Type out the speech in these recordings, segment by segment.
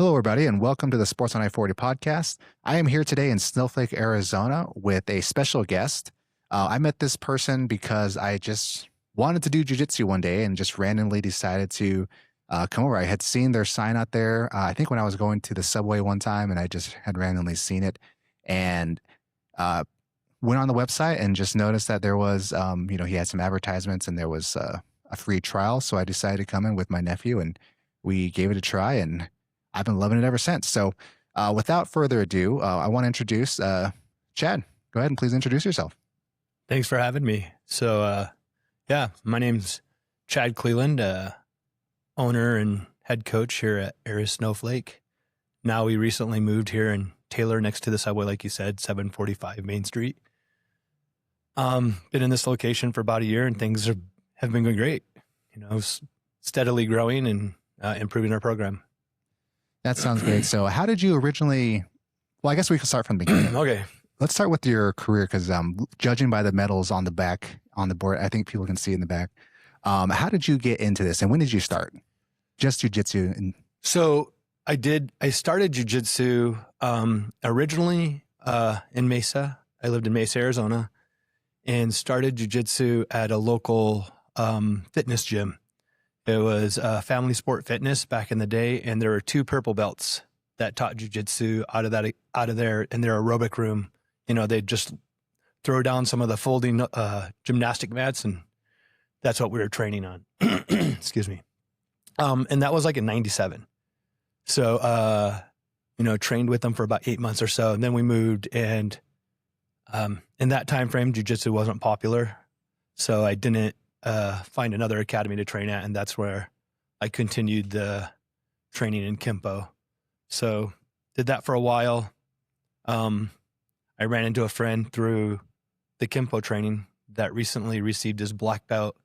Hello, everybody, and welcome to the Sports on I40 podcast. I am here today in Snowflake, Arizona, with a special guest. I met this person because I just wanted to do jiu-jitsu one day and just randomly decided to come over. I had seen their sign out there, I think when I was going to the subway one time, and I just had randomly seen it and went on the website and just noticed that there was, he had some advertisements and there was a free trial. So I decided to come in with my nephew and we gave it a try, and I've been loving it ever since. So without further ado, I want to introduce Chad. Go ahead and please introduce yourself. Thanks for having me. So, my name's Chad Cleland, owner and head coach here at ARES Snowflake. Now we recently moved here in Taylor next to the subway, like you said, 745 Main Street. Been in this location for about a year and things have been going great, steadily growing and improving our program. That sounds great. So how did you originally, well, I guess we can start from the beginning. Okay. Let's start with your career because judging by the medals on the back, on the board, I think people can see in the back. How did you get into this and when did you start? Just jiu-jitsu? So I started jiu-jitsu originally in Mesa. I lived in Mesa, Arizona, and started jiu-jitsu at a local fitness gym. It was Family Sport Fitness back in the day, and there were two purple belts that taught jiu-jitsu out of there in their aerobic room. They'd just throw down some of the folding gymnastic mats, and that's what we were training on. Excuse me. And that was like in 97. So, trained with them for about 8 months or so, and then we moved, and in that time frame, jiu-jitsu wasn't popular, so I didn't find another academy to train at, and that's where I continued the training in Kempo. So did that for a while. I ran into a friend through the Kempo training that recently received his black belt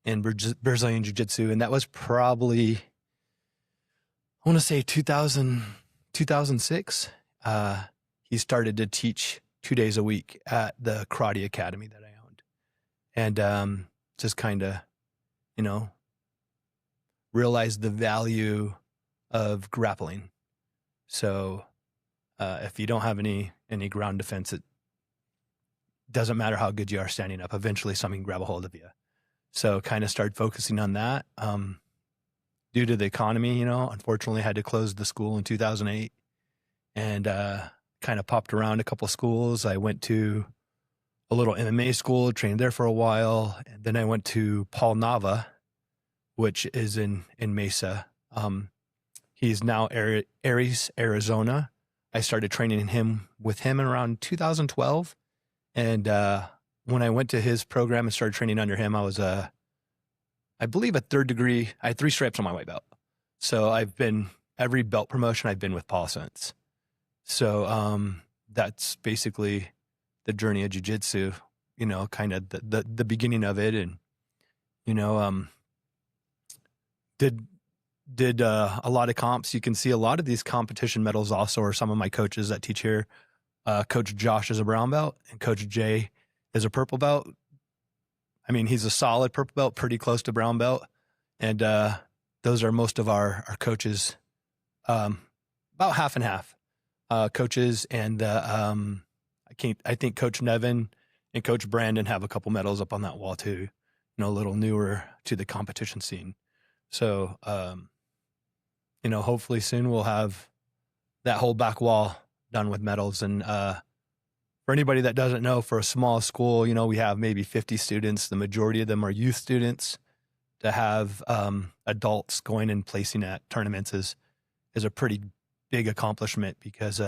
in Brazilian Jiu-Jitsu, and that was probably, I want to say 2006. He started to teach 2 days a week at the karate academy that I owned. And just kind of, realized the value of grappling. So if you don't have any ground defense, it doesn't matter how good you are standing up. Eventually something can grab a hold of you. So kind of started focusing on that. Due to the economy, unfortunately I had to close the school in 2008 and kind of popped around a couple of schools. I went to a little MMA school, trained there for a while. And then I went to Paul Nava, which is in Mesa. He's now Aries, Arizona. I started training with him in around 2012. And when I went to his program and started training under him, I was, I believe, a third degree. I had 3 stripes on my white belt. So every belt promotion I've been with Paul since. So that's basically the journey of jiu-jitsu, kind of the beginning of it. And, did a lot of comps. You can see a lot of these competition medals also are some of my coaches that teach here. Coach Josh is a brown belt and Coach Jay is a purple belt. I mean, he's a solid purple belt, pretty close to brown belt. And those are most of our coaches, about half and half coaches. And I think Coach Nevin and Coach Brandon have a couple medals up on that wall too, a little newer to the competition scene. So, hopefully soon we'll have that whole back wall done with medals. And for anybody that doesn't know, for a small school, we have maybe 50 students. The majority of them are youth students. To have adults going and placing at tournaments is a pretty big accomplishment because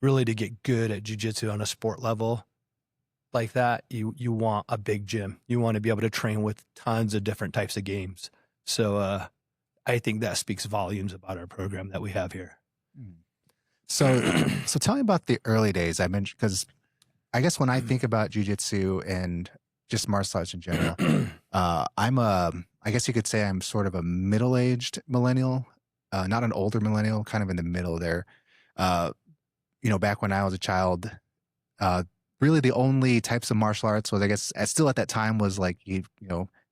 really to get good at jiu-jitsu on a sport level like that, you want a big gym. You want to be able to train with tons of different types of games. So I think that speaks volumes about our program that we have here. So tell me about the early days. I mentioned, because I guess when I think about jiu-jitsu and just martial arts in general, I guess you could say I'm sort of a middle-aged millennial, not an older millennial, kind of in the middle there. Back when I was a child, really the only types of martial arts was, I guess, still at that time was like,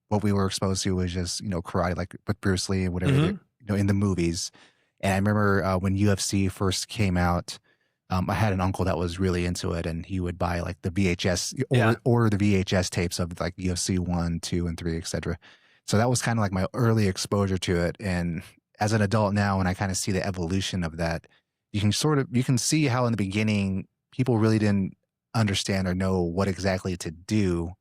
what we were exposed to was just, karate, like with Bruce Lee and whatever, in the movies. And I remember when UFC first came out, I had an uncle that was really into it, and he would buy like the VHS order the VHS tapes of like UFC 1, 2, and 3, etc. So that was kind of like my early exposure to it. And as an adult now, when I kind of see the evolution of that, you can see how in the beginning people really didn't understand or know what exactly to do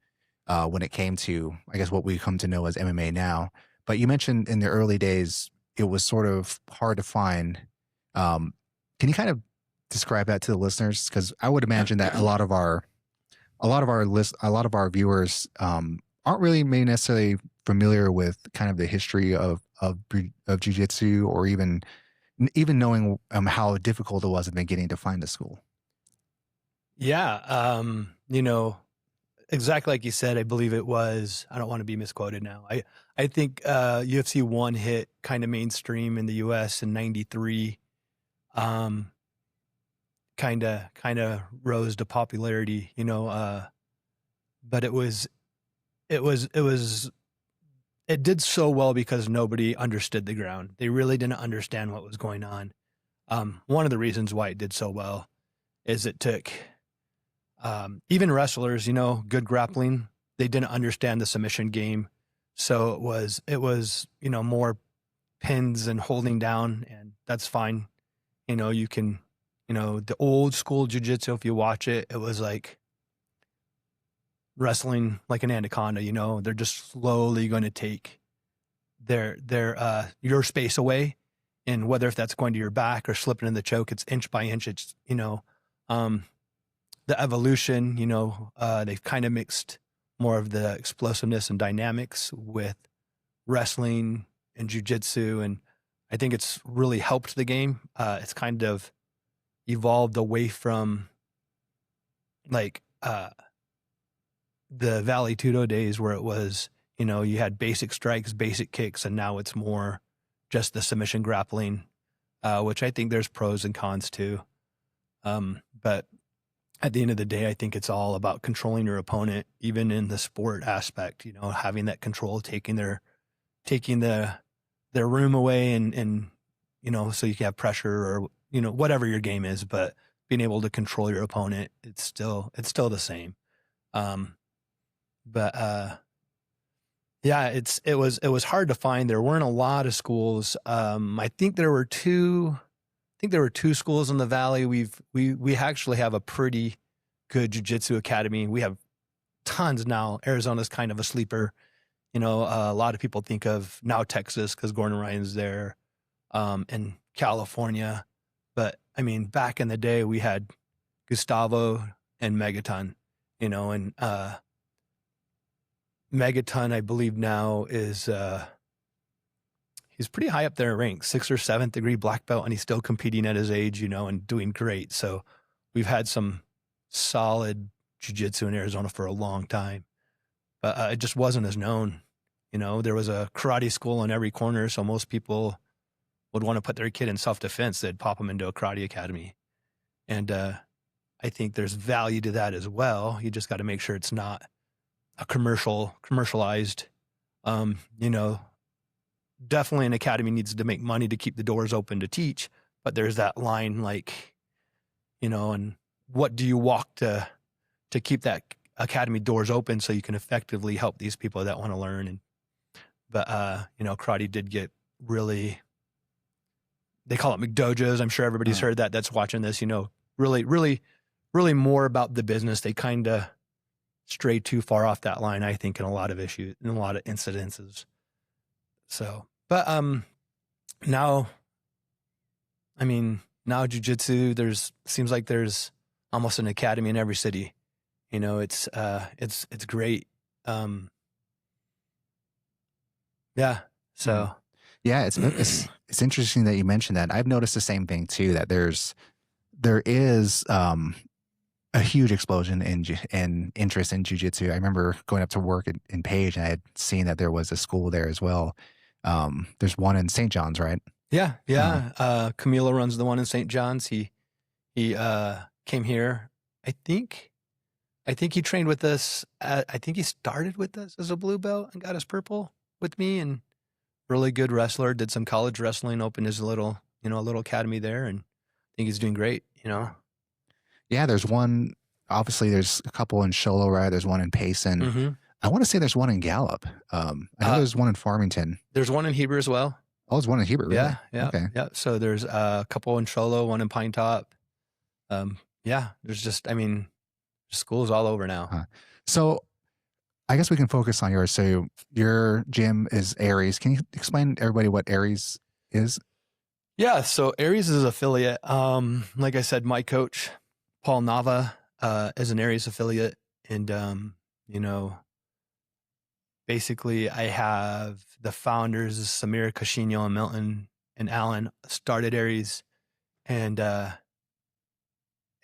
when it came to, I guess, what we come to know as MMA now. But you mentioned in the early days it was sort of hard to find. Can you kind of describe that to the listeners? Because I would imagine that a lot of our viewers aren't really maybe necessarily familiar with kind of the history of jiu-jitsu, or even knowing how difficult it was in the beginning to find a school. Yeah. You know, exactly like you said, I believe it was, I don't want to be misquoted now. I think UFC 1 hit kind of mainstream in the US in 93. Kind of rose to popularity, you know, but it did so well because nobody understood the ground. They really didn't understand what was going on. One of the reasons why it did so well is it took even wrestlers, you know, good grappling, they didn't understand the submission game. So it was, you know, more pins and holding down, and that's fine. You know, you can, you know, the old school jiu-jitsu, if you watch it, it was like wrestling like an anaconda, you know, they're just slowly going to take your space away. And whether if that's going to your back or slipping in the choke, it's inch by inch. It's, you know, the evolution, you know, they've kind of mixed more of the explosiveness and dynamics with wrestling and jiu-jitsu. And I think it's really helped the game. It's kind of evolved away from like the Valley Tudo days where it was, you know, you had basic strikes, basic kicks, and now it's more just the submission grappling, which I think there's pros and cons to. But at the end of the day, I think it's all about controlling your opponent, even in the sport aspect, you know, having that control, taking their room away and, you know, so you can have pressure or, you know, whatever your game is, but being able to control your opponent, it's still the same. Yeah, it was hard to find. There weren't a lot of schools. I think there were two schools in the Valley. We actually have a pretty good jiu-jitsu academy. We have tons now. Arizona's kind of a sleeper. You know, a lot of people think of now Texas because Gordon Ryan's there, and California. But I mean, back in the day, we had Gustavo and Megaton, you know, and Megaton, I believe now is he's pretty high up there in ranks, 6th or 7th degree black belt, and he's still competing at his age, you know, and doing great. So we've had some solid jiu-jitsu in Arizona for a long time, but it just wasn't as known. You know, there was a karate school on every corner, so most people would want to put their kid in self-defense. They'd pop them into a karate academy. And I think there's value to that as well. You just got to make sure it's not a commercialized, you know, definitely an academy needs to make money to keep the doors open to teach, but there's that line, like, you know, and what do you walk to keep that academy doors open so you can effectively help these people that want to learn. But you know, karate did get really, they call it McDojos. I'm sure everybody's heard that that's watching this, you know, really more about the business. They kind of stray too far off that line, I think, in a lot of issues, in a lot of incidences. So, but now, I mean, now jiu-jitsu, seems like there's almost an academy in every city. You know, it's great. Yeah. So. Yeah, it's interesting that you mentioned that. I've noticed the same thing too, that there is a huge explosion in interest in jiu-jitsu. I remember going up to work in Page, and I had seen that there was a school there as well. There's one in St. John's, right? Yeah. Camilo runs the one in St. John's. He came here. I think he trained with us. I think he started with us as a blue belt and got his purple with me, and really good wrestler. Did some college wrestling, opened his little, a little academy there, and I think he's doing great, Yeah, there's one. Obviously, there's a couple in Sholo, right? There's one in Payson. Mm-hmm. I want to say there's one in Gallup. I know there's one in Farmington. There's one in Heber as well. Oh, there's one in Hebert, really? Yeah. Okay. Yeah. So there's a couple in Sholo, one in Pine Top. Yeah, there's just, schools all over now. So I guess we can focus on yours. So your gym is Aries. Can you explain to everybody what Aries is? Yeah, so Aries is affiliate. Like I said, my coach, Paul Nava, is an Aries affiliate. And, basically I have the founders, Samir, Cashino, and Milton and Alan started Aries. And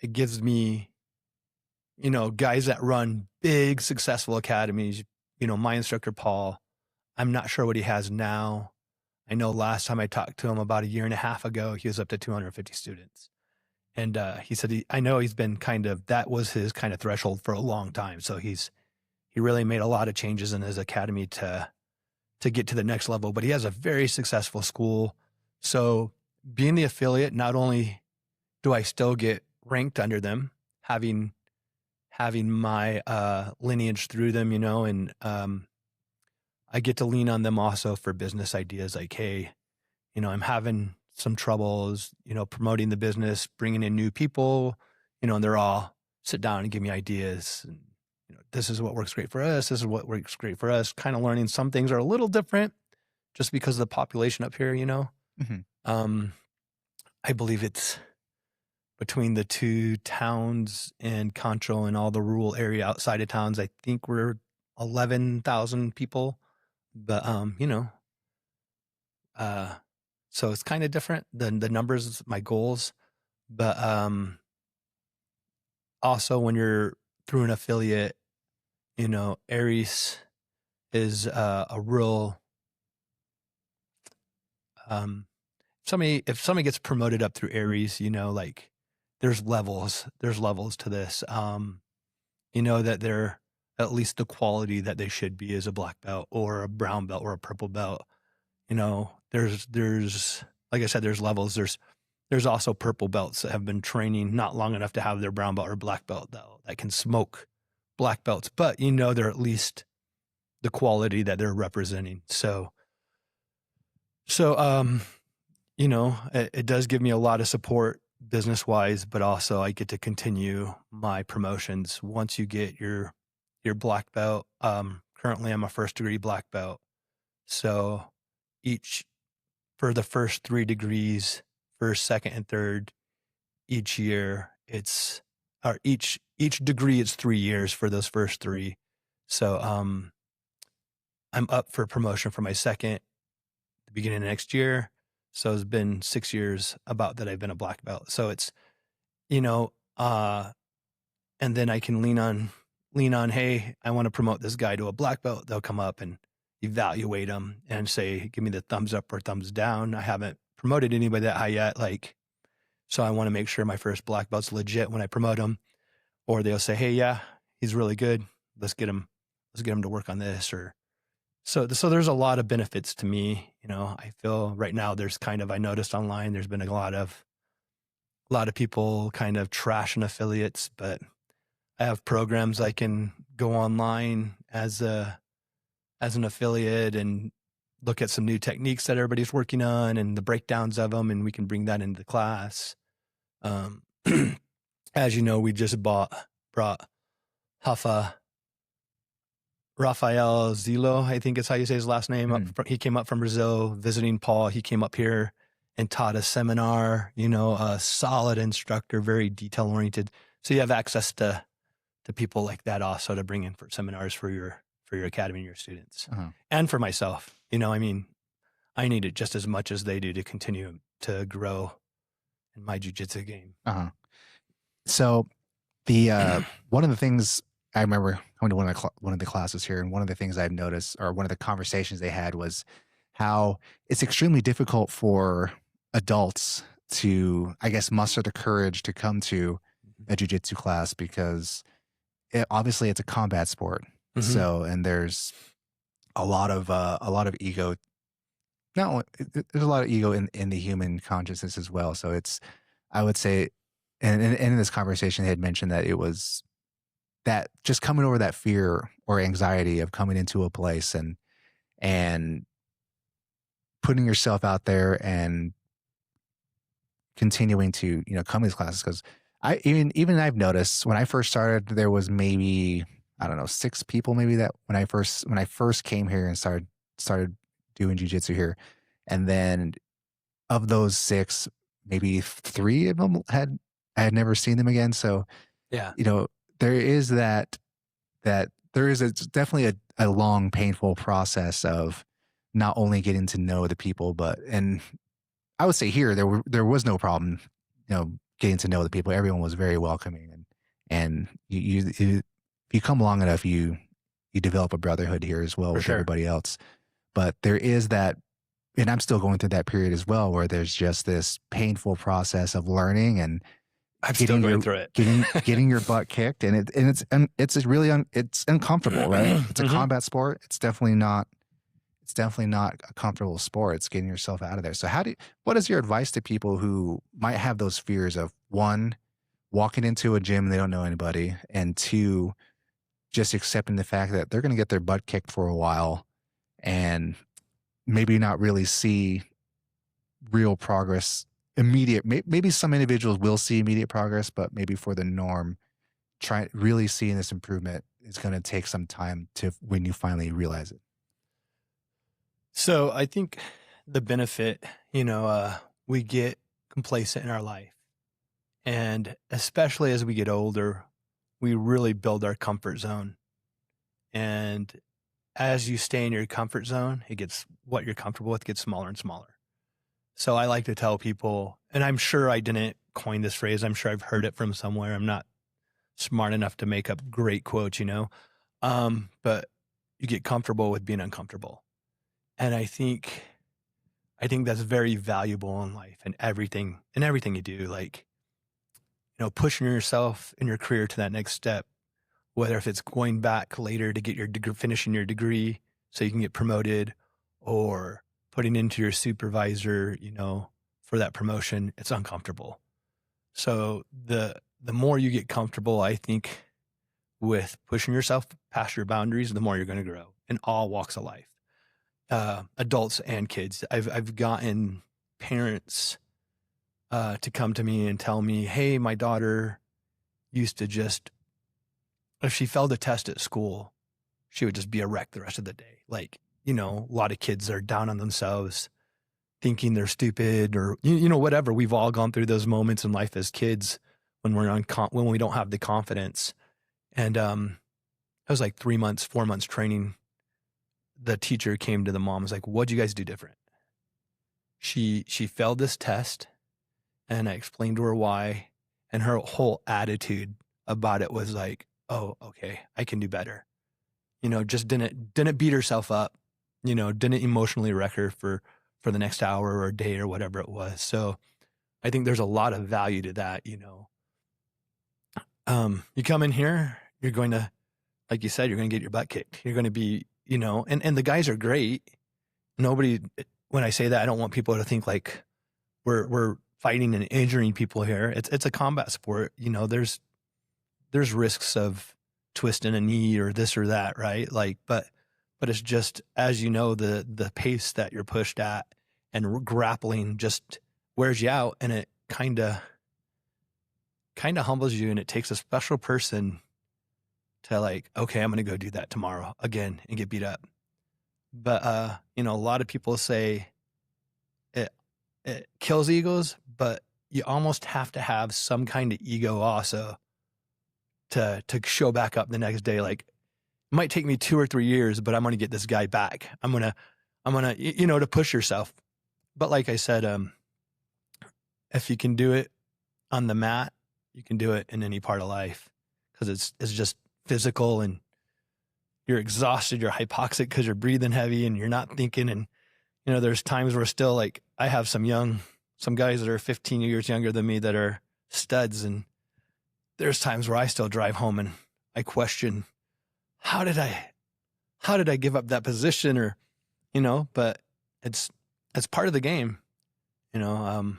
it gives me, guys that run big, successful academies. My instructor, Paul, I'm not sure what he has now. I know last time I talked to him about a year and a half ago, he was up to 250 students. And he said, I know he's been that was his kind of threshold for a long time. So he really made a lot of changes in his academy to get to the next level, but he has a very successful school. So being the affiliate, not only do I still get ranked under them, having my lineage through them, and I get to lean on them also for business ideas like, hey, I'm having some troubles, promoting the business, bringing in new people, and they're all sit down and give me ideas. And, this is what works great for us. This is what works great for us. Kind of learning some things are a little different just because of the population up here, Mm-hmm. I believe it's between the two towns and Concho and all the rural area outside of towns. I think we're 11,000 people. But, so it's kind of different than the numbers, my goals. But also when you're through an affiliate, Aries is a real, if somebody gets promoted up through Aries, like there's levels to this, that they're at least the quality that they should be as a black belt or a brown belt or a purple belt. There's like I said, there's levels. There's also purple belts that have been training not long enough to have their brown belt or black belt that can smoke black belts, but they're at least the quality that they're representing. So it does give me a lot of support business wise, but also I get to continue my promotions once you get your black belt. Currently I'm a first degree black belt. So for the first 3 degrees, first, second, and third, each year each degree is 3 years for those first 3. So, I'm up for promotion for my second, the beginning of next year. So it's been 6 years about that I've been a black belt. So it's, and then I can lean on, hey, I want to promote this guy to a black belt. They'll come up and evaluate them and say, give me the thumbs up or thumbs down. I haven't promoted anybody that high yet. So I want to make sure my first black belt's legit when I promote them, or they'll say, hey, yeah, he's really good. Let's get him to work on this. Or so there's a lot of benefits to me. I feel right now I noticed online, there's been a lot of people kind of trashing affiliates, but I have programs I can go online as an affiliate and look at some new techniques that everybody's working on and the breakdowns of them, and we can bring that into the class. As you know, we just brought Rafael Zilo, I think is how you say his last name. He came up from Brazil visiting Paul. He came up here and taught a seminar, a solid instructor, very detail oriented. So you have access to people like that also to bring in for seminars for your academy and your students. And for myself, I need it just as much as they do to continue to grow in my jiu-jitsu game. So the one of the things I remember going to one of the classes here, and one of the things I've noticed, or one of the conversations they had, was how it's extremely difficult for adults to, I guess, muster the courage to come to a jiu-jitsu class because obviously it's a combat sport. So, and there's a lot of ego No, there's a lot of ego in the human consciousness as well. So I would say, and in this conversation, they had mentioned that it was that just coming over that fear or anxiety of coming into a place and putting yourself out there and continuing to, come to these classes. Because even I've noticed when I first started, there was maybe, I don't know, 6 people maybe that when I first came here and started doing jujitsu here. And then of those 6, maybe 3 of them I had never seen them again. So, Yeah, there is that there is definitely a long, painful process of not only getting to know the people, and I would say here there was no problem, getting to know the people. Everyone was very welcoming, and you come long enough, you develop a brotherhood here as well for with sure. everybody else. But there is that, and I'm still going through that period as well, where there's just this painful process of learning and I'm still going through it. getting your butt kicked, and it's it's uncomfortable, right? It's a combat sport. It's definitely not a comfortable sport. It's getting yourself out of there. So what is your advice to people who might have those fears of, 1, walking into a gym and they don't know anybody, and 2, just accepting the fact that they're going to get their butt kicked for a while and maybe not really see real progress immediate. Maybe some individuals will see immediate progress, but maybe for the norm, really seeing this improvement is going to take some time to when you finally realize it. So I think the benefit, we get complacent in our life. And especially as we get older, we really build our comfort zone. And as you stay in your comfort zone, what you're comfortable with gets smaller and smaller. So I like to tell people, and I'm sure I didn't coin this phrase, I'm sure I've heard it from somewhere. I'm not smart enough to make up great quotes, but you get comfortable with being uncomfortable. And I think that's very valuable in life and everything you do. Like, pushing yourself in your career to that next step, whether if it's going back later to get your degree, finishing your degree so you can get promoted, or putting into your supervisor, for that promotion, it's uncomfortable. So the more you get comfortable, I think, with pushing yourself past your boundaries, the more you're going to grow in all walks of life. Adults and kids. I've gotten parents to come to me and tell me, hey, my daughter used to just, if she failed a test at school, she would just be a wreck the rest of the day. Like, a lot of kids are down on themselves, thinking they're stupid or, whatever. We've all gone through those moments in life as kids when when we don't have the confidence. And it was like 4 months training. The teacher came to the mom, was like, what'd you guys do different? She failed this test, and I explained to her why, and her whole attitude about it was like, oh, okay, I can do better. Just didn't beat herself up, didn't emotionally wreck her for the next hour or day or whatever it was. So I think there's a lot of value to that, You come in here, you're going to, like you said, you're going to get your butt kicked. You're going to be, and the guys are great. Nobody, when I say that, I don't want people to think like we're fighting and injuring people here. It's a combat sport. There's risks of twisting a knee or this or that, right? Like, but it's just, as the pace that you're pushed at and grappling just wears you out, and it kind of humbles you, and it takes a special person to like, okay, I'm going to go do that tomorrow again and get beat up. But, a lot of people say it kills egos, but you almost have to have some kind of ego also to show back up the next day. Like, it might take me 2 or 3 years, but I'm going to get this guy back. I'm going to, to push yourself. But like I said, if you can do it on the mat, you can do it in any part of life, because it's just physical, and you're exhausted, you're hypoxic because you're breathing heavy and you're not thinking. And, there's times where still, like, I have some guys that are 15 years younger than me that are studs. And there's times where I still drive home and I question, how did I give up that position? Or, but that's part of the game, you know.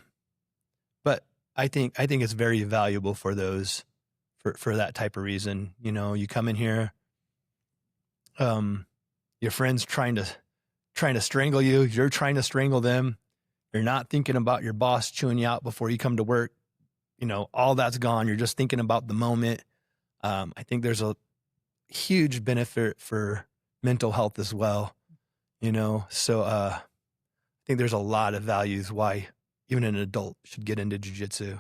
But I think it's very valuable for those, for that type of reason. You know, you come in here, your friend's trying to strangle you. You're trying to strangle them. You're not thinking about your boss chewing you out before you come to work. You know, all that's gone. You're just thinking about the moment. I think there's a huge benefit for mental health as well, you know? So, I think there's a lot of values why even an adult should get into jiu-jitsu.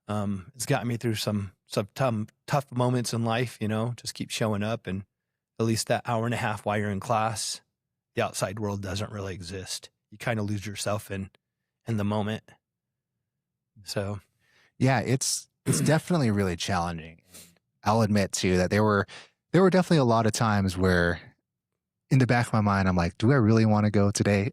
It's gotten me through some tough moments in life, you know, just keep showing up, and at least that hour and a half while you're in class, the outside world doesn't really exist. You kind of lose yourself in the moment. So Yeah, it's definitely really challenging. I'll admit too that there were definitely a lot of times where in the back of my mind, I'm like, do I really want to go today?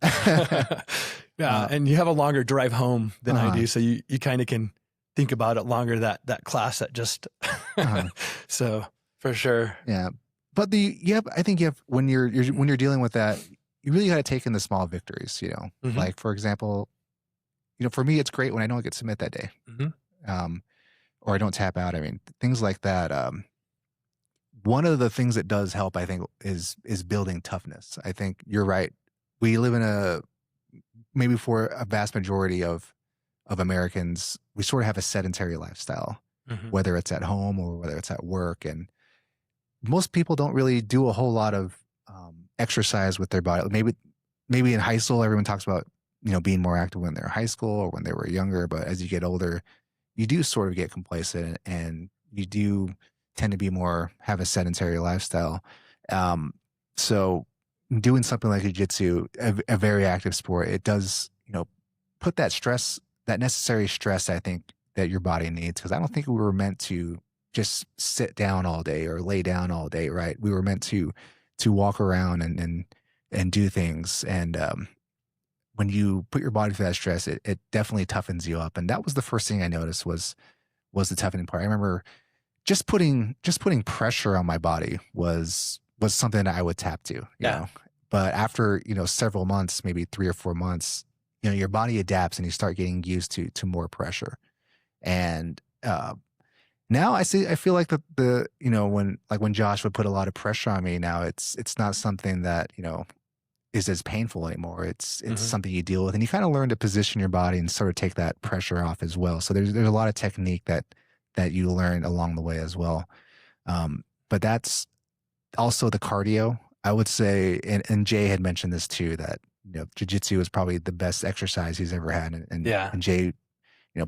Yeah. And you have a longer drive home than I do. So you kind of can think about it longer, that class that just, so for sure. Yeah. But I think you have, when you're dealing with that, you really got to take in the small victories, you know, like for example, you know, for me, it's great when I don't get submit that day. Or I don't tap out. I mean, things like that. One of the things that does help, I think, is building toughness. I think you're right. We live in maybe for a vast majority of Americans, we sort of have a sedentary lifestyle, whether it's at home or whether it's at work. And most people don't really do a whole lot of exercise with their body. Maybe in high school, everyone talks about, you know, being more active when they're in high school or when they were younger. But as you get older, you do sort of get complacent, and you do tend to have a sedentary lifestyle. So doing something like jiu-jitsu, a very active sport, it does, you know, put that necessary stress, I think, that your body needs. Because I don't think we were meant to just sit down all day or lay down all day, right? We were meant to walk around and do things. And when you put your body through that stress, it definitely toughens you up. And that was the first thing I noticed was the toughening part. I remember just putting pressure on my body was something that I would tap to, you know. But after, you know, several months, maybe 3 or 4 months, you know, your body adapts and you start getting used to more pressure. And now I feel like the you know, when Josh would put a lot of pressure on me, now it's not something that, you know, is as painful anymore. It's something you deal with, and you kind of learn to position your body and sort of take that pressure off as well. So there's a lot of technique that you learn along the way as well. But that's also the cardio, I would say, and Jay had mentioned this too, that, you know, jiu-jitsu is probably the best exercise he's ever had. And Jay, you know,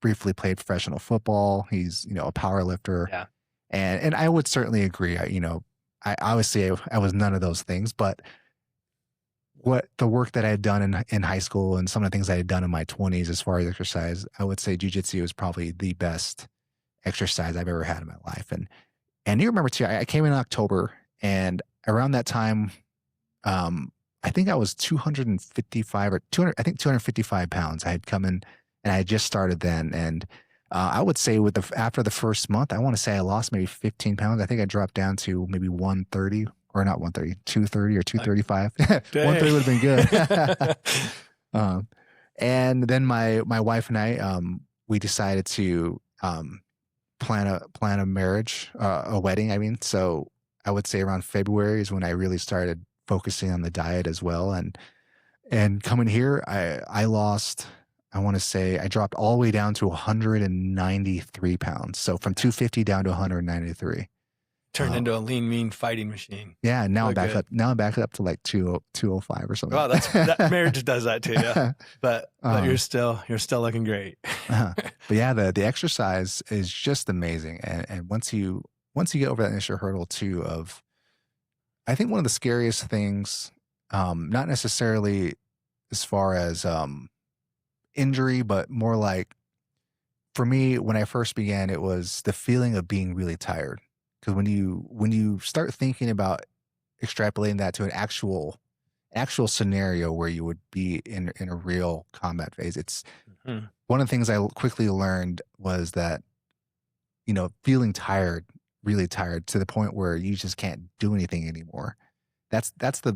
briefly played professional football. He's, you know, a power lifter. Yeah. And I would certainly agree. You know, I obviously I was none of those things, but what the work that I had done in high school and some of the things I had done in my 20s as far as exercise, I would say jiu-jitsu is probably the best exercise I've ever had in my life. And you remember too, I came in October, and around that time, I think I was 255 pounds. I had come in and I had just started then. And I would say after the first month, I want to say I lost maybe 15 pounds. I think I dropped down to maybe 130. Or not 130, 230 or 235. 130 would have been good. And then my wife and I, we decided to plan a marriage, a wedding. I mean, so I would say around February is when I really started focusing on the diet as well. And coming here, I lost, I want to say I dropped all the way down to 193 pounds. So from 250 down to 193. Turned into a lean, mean fighting machine. Yeah, now I'm back up. Now I'm back up to like 205 or something. Wow, that marriage does that too. Yeah, but you're still looking great. But yeah, the exercise is just amazing, and once you get over that initial hurdle too, of I think one of the scariest things, not necessarily as far as injury, but more like for me when I first began, it was the feeling of being really tired. Because when you start thinking about extrapolating that to an actual scenario where you would be in a real combat phase, it's one of the things I quickly learned was that, you know, feeling tired, really tired to the point where you just can't do anything anymore. that's to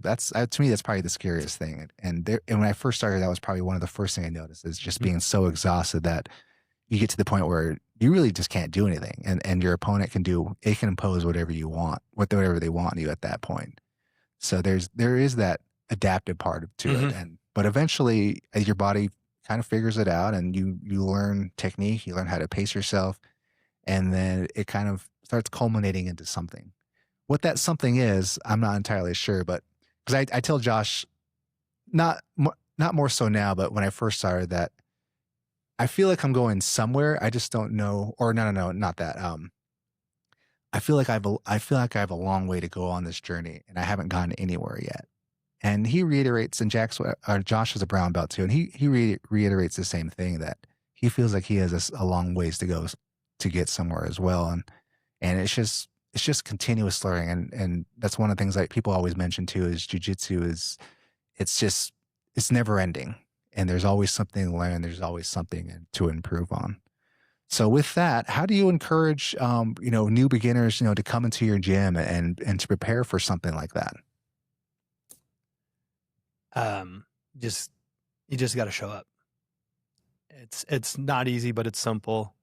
me, that's probably the scariest thing. And when I first started, that was probably one of the first thing I noticed, is just being so exhausted that you get to the point where you really just can't do anything, and your opponent can impose whatever you want, whatever they want you at that point. So there is that adaptive part to it, but eventually your body kind of figures it out, and you learn technique, you learn how to pace yourself, and then it kind of starts culminating into something. What that something is, I'm not entirely sure, but because I tell Josh, not more so now, but when I first started, that I feel like I'm going somewhere. I just don't know, or no, not that. I feel like I have a long way to go on this journey, and I haven't gotten anywhere yet. And he reiterates, and Josh is a brown belt too, and he reiterates the same thing, that he feels like he has a long ways to go to get somewhere as well. And it's just continuous learning, and that's one of the things that people always mention too, is jiu-jitsu it's never ending, and there's always something to learn, there's always something to improve on. So with that, how do you encourage new beginners to come into your gym and to prepare for something like that? You just got to show up. It's not easy, but it's simple.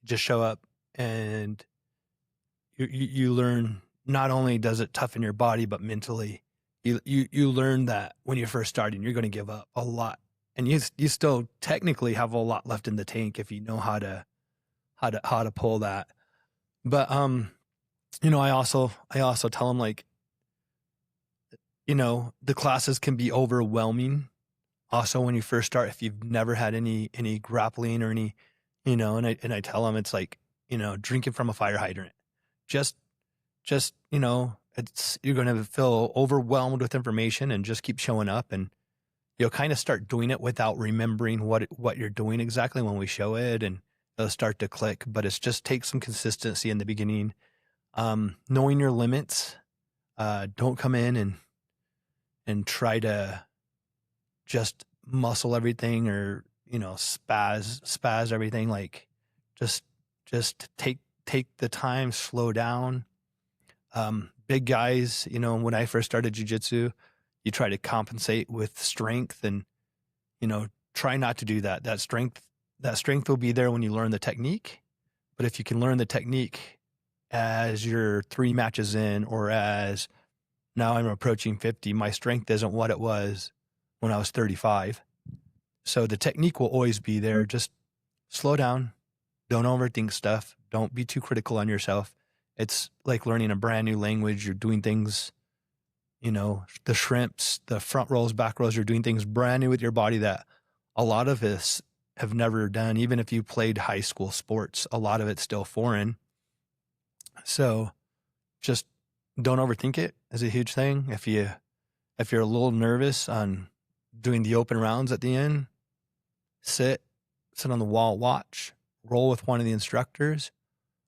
Just show up, and you learn. Not only does it toughen your body, but mentally, you learn that when you're first starting, you're going to give up a lot, and you still technically have a lot left in the tank if you know how to pull that. But I also tell them, like, the classes can be overwhelming. Also, when you first start, if you've never had any grappling or any, and I tell them, it's like, drinking from a fire hydrant. Just you're going to feel overwhelmed with information, and just keep showing up, and you'll kind of start doing it without remembering what you're doing exactly when we show it, and it'll start to click. But it's just take some consistency in the beginning, knowing your limits. Don't come in and try to just muscle everything, or spaz everything. Like, just take the time, slow down. Big guys, when I first started jiu-jitsu, you try to compensate with strength, and try not to do that. That strength will be there when you learn the technique. But if you can learn the technique as you're 3 matches in, or as now I'm approaching 50, my strength isn't what it was when I was 35. So the technique will always be there. Just slow down. Don't overthink stuff. Don't be too critical on yourself. It's like learning a brand new language. You're doing things, the shrimps, the front rolls, back rolls, you're doing things brand new with your body that a lot of us have never done. Even if you played high school sports, a lot of it's still foreign. So just don't overthink it is a huge thing. If you're a little nervous on doing the open rounds at the end, sit on the wall, watch, roll with one of the instructors,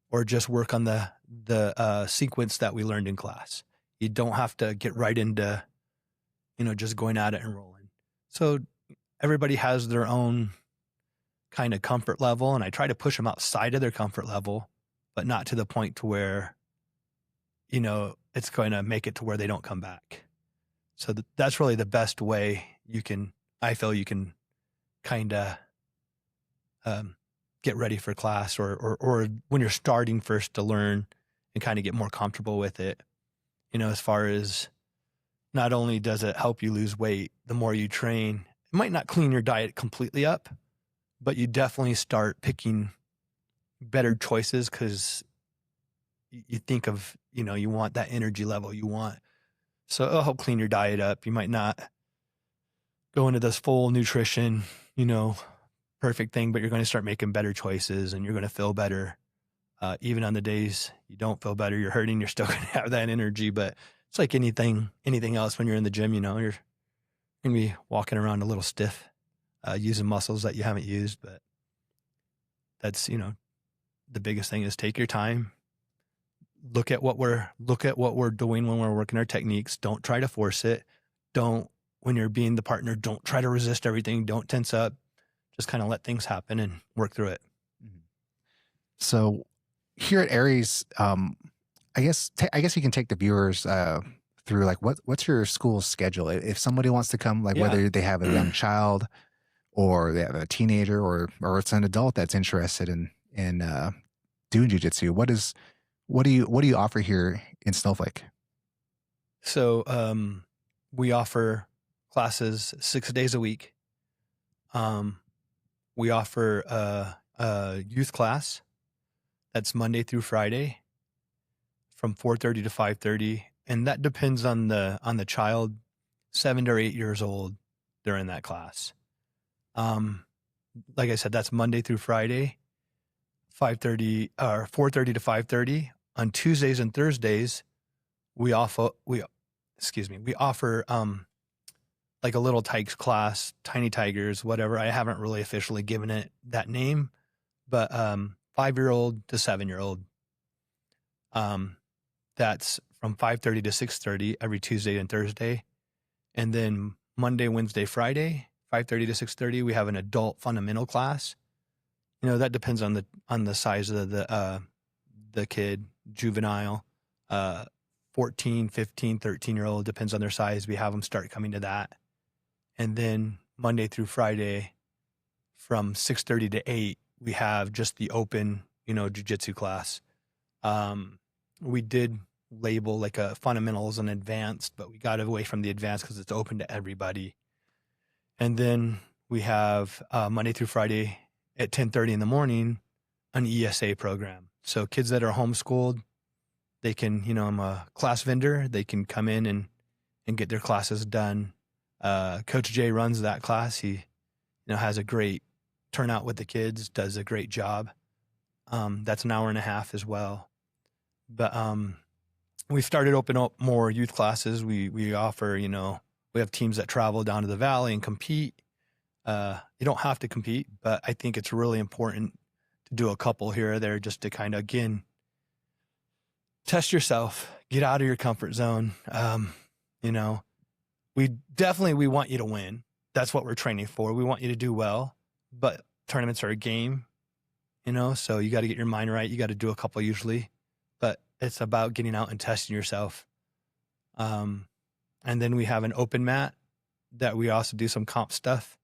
or just work on the sequence that we learned in class. You don't have to get right into, just going at it and rolling. So everybody has their own kind of comfort level, and I try to push them outside of their comfort level, but not to the point to where, it's going to make it to where they don't come back. So that's really the best way I feel you can kind of get ready for class, or when you're starting first to learn and kind of get more comfortable with it. As far as, not only does it help you lose weight, the more you train, it might not clean your diet completely up, but you definitely start picking better choices, because you think of, you want that energy level you want. So it'll help clean your diet up. You might not go into this full nutrition, perfect thing, but you're going to start making better choices, and you're going to feel better. Even on the days you don't feel better, you're hurting, you're still going to have that energy. But it's like anything else when you're in the gym, you're going to be walking around a little stiff, using muscles that you haven't used. But that's, the biggest thing is take your time. Look at what we're doing when we're working our techniques. Don't try to force it. When you're being the partner, don't try to resist everything. Don't tense up. Just kind of let things happen and work through it. So here at Aries, I guess you can take the viewers through like what's your school schedule? If somebody wants to come, like Yeah. whether they have a young child or they have a teenager or it's an adult that's interested in doing jiu-jitsu, what do you offer here in Snowflake? So we offer classes 6 days a week. We offer a youth class that's Monday through Friday from 4:30 to 5:30, and that depends on the child, 7 to 8 years old during that class. Like I said, that's Monday through Friday, 5:30 or 4:30 to 5:30. On Tuesdays and Thursdays, we offer like a little Tykes class, Tiny Tigers, whatever. I haven't really officially given it that name, but 5-year-old to 7-year-old. That's from 5:30 to 6:30 every Tuesday and Thursday. And then Monday, Wednesday, Friday, 5:30 to 6:30, we have an adult fundamental class. That depends on the size of the kid, juvenile, 14, 15, 13-year-old, depends on their size. We have them start coming to that. And then Monday through Friday from 6:30 to 8, we have just the open, jiu-jitsu class. We did label like a fundamentals and advanced, but we got away from the advanced because it's open to everybody. And then we have Monday through Friday at 10:30 in the morning, an ESA program. So kids that are homeschooled, they can, I'm a class vendor. They can come in and get their classes done. Coach Jay runs that class. He, has a great turnout with the kids, does a great job. That's an hour and a half as well. But we've started opening up more youth classes. We offer, we have teams that travel down to the valley and compete. You don't have to compete, but I think it's really important to do a couple here or there just to kind of, again, test yourself, get out of your comfort zone. We want you to win. That's what we're training for. We want you to do well, but tournaments are a game, so you got to get your mind right. You got to do a couple usually, but it's about getting out and testing yourself. And then we have an open mat that we also do some comp stuff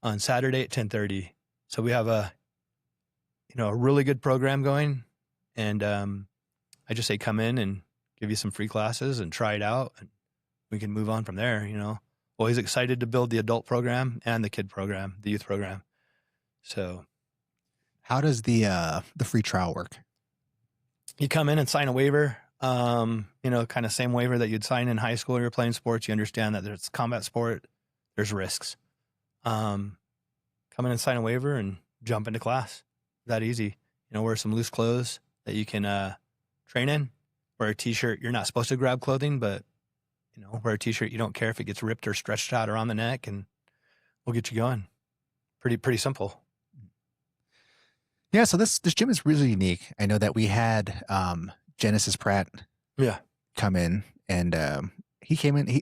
on Saturday at 10:30. So we have a really good program going. And I just say come in and give you some free classes and try it out. And we can move on from there, Always excited to build the adult program and the kid program, the youth program. So How does the free trial work? you come in and sign a waiver, kind of same waiver that you'd sign in high school when you're playing sports. You understand that there's combat sport, there's risks. Come in and sign a waiver and jump into class. That easy. Wear some loose clothes that you can train in. Wear a t-shirt. You're not supposed to grab clothing, but wear a t-shirt. You don't care if it gets ripped or stretched out around the neck, and we'll get you going. Pretty simple. Yeah, so this gym is really unique. I know that we had Genesis Pratt come in, and he came in.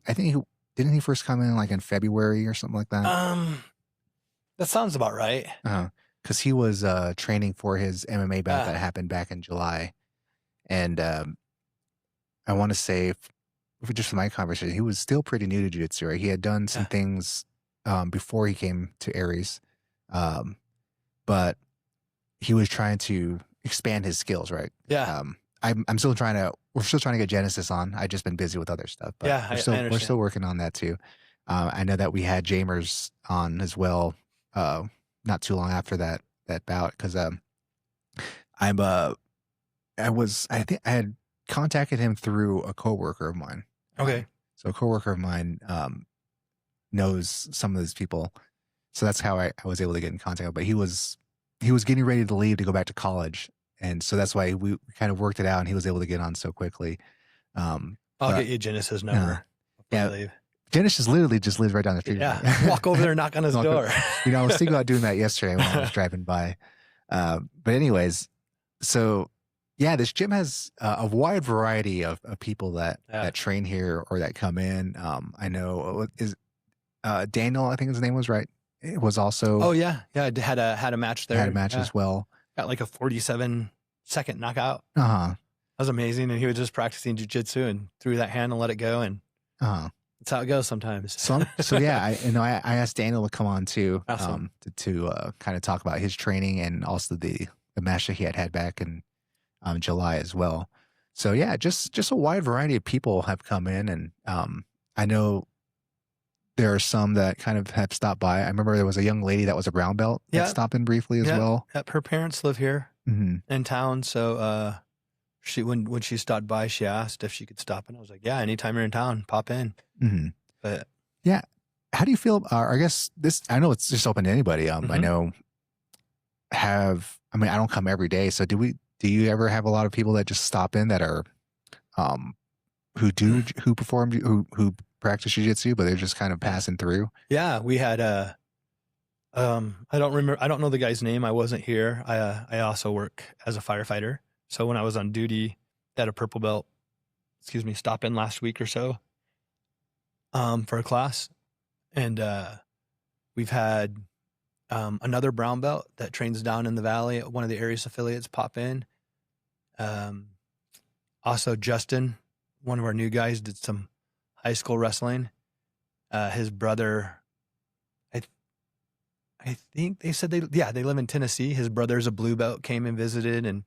Didn't he first come in like in February or something like that? That sounds about right. Because he was training for his MMA bout that happened back in July, and I want to say, just from my conversation, he was still pretty new to jiu-jitsu. Right? He had done some things before he came to Aries, but he was trying to expand his skills, right? Yeah. We're still trying to get Genesis on. I've just been busy with other stuff, but we're still working on that too. I know that we had Jamers on as well, not too long after that bout, because I had contacted him through a coworker of mine. Okay. So a coworker of mine knows some of these people, so that's how I was able to get in contact. But he was getting ready to leave to go back to college, and so that's why we kind of worked it out, and he was able to get on so quickly. I'll get you Genesis' number. Yeah. Genesis literally just lives right down the street. Yeah. Walk over there and knock on his door. I was thinking about doing that yesterday when I was driving by. But anyways, so yeah, this gym has a wide variety of people that train here or that come in. I know Daniel, I think his name was right. It was also. Oh yeah. Yeah. Had a match there. Had a match as well. Got like a 47-second knockout. Uh-huh. was amazing. And he was just practicing jiu-jitsu and threw that hand and let it go. And Uh, that's how it goes sometimes. so yeah, I asked Daniel to come on too, Awesome. to kind of talk about his training and also the match that he had back in July as well. So yeah, just a wide variety of people have come in, and I know there are some that kind of have stopped by. I remember there was a young lady that was a brown belt that stopped in briefly as well. Yep. Her parents live here in town, so she when she stopped by, she asked if she could stop, and I was like, yeah, anytime you're in town, pop in. But yeah, how do you feel? I guess I know it's just open to anybody. I know I don't come every day, so do you ever have a lot of people that just stop in that are who perform who practice jiu-jitsu, but they're just kind of passing through? Yeah, we had I don't know the guy's name. I wasn't here. I also work as a firefighter. So when I was on duty, at a purple belt, stop in last week or so for a class. And we've had another brown belt that trains down in the valley at one of the Aries affiliates pop in. Also Justin, one of our new guys, did some high school wrestling. His brother, I think they said they live in Tennessee. His brother's a blue belt, came and visited and,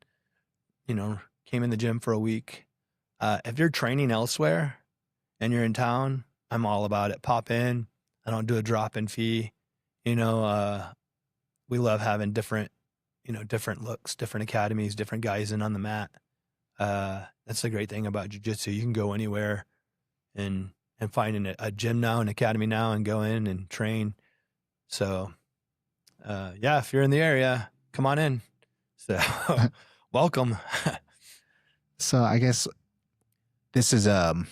came in the gym for a week. If you're training elsewhere and you're in town, I'm all about it. Pop in. I don't do a drop-in fee. We love having different looks, different academies, different guys in on the mat. That's the great thing about jiu-jitsu. You can go anywhere and find a gym now, an academy now, and go in and train. So, if you're in the area, come on in. So, welcome. So I guess this is, in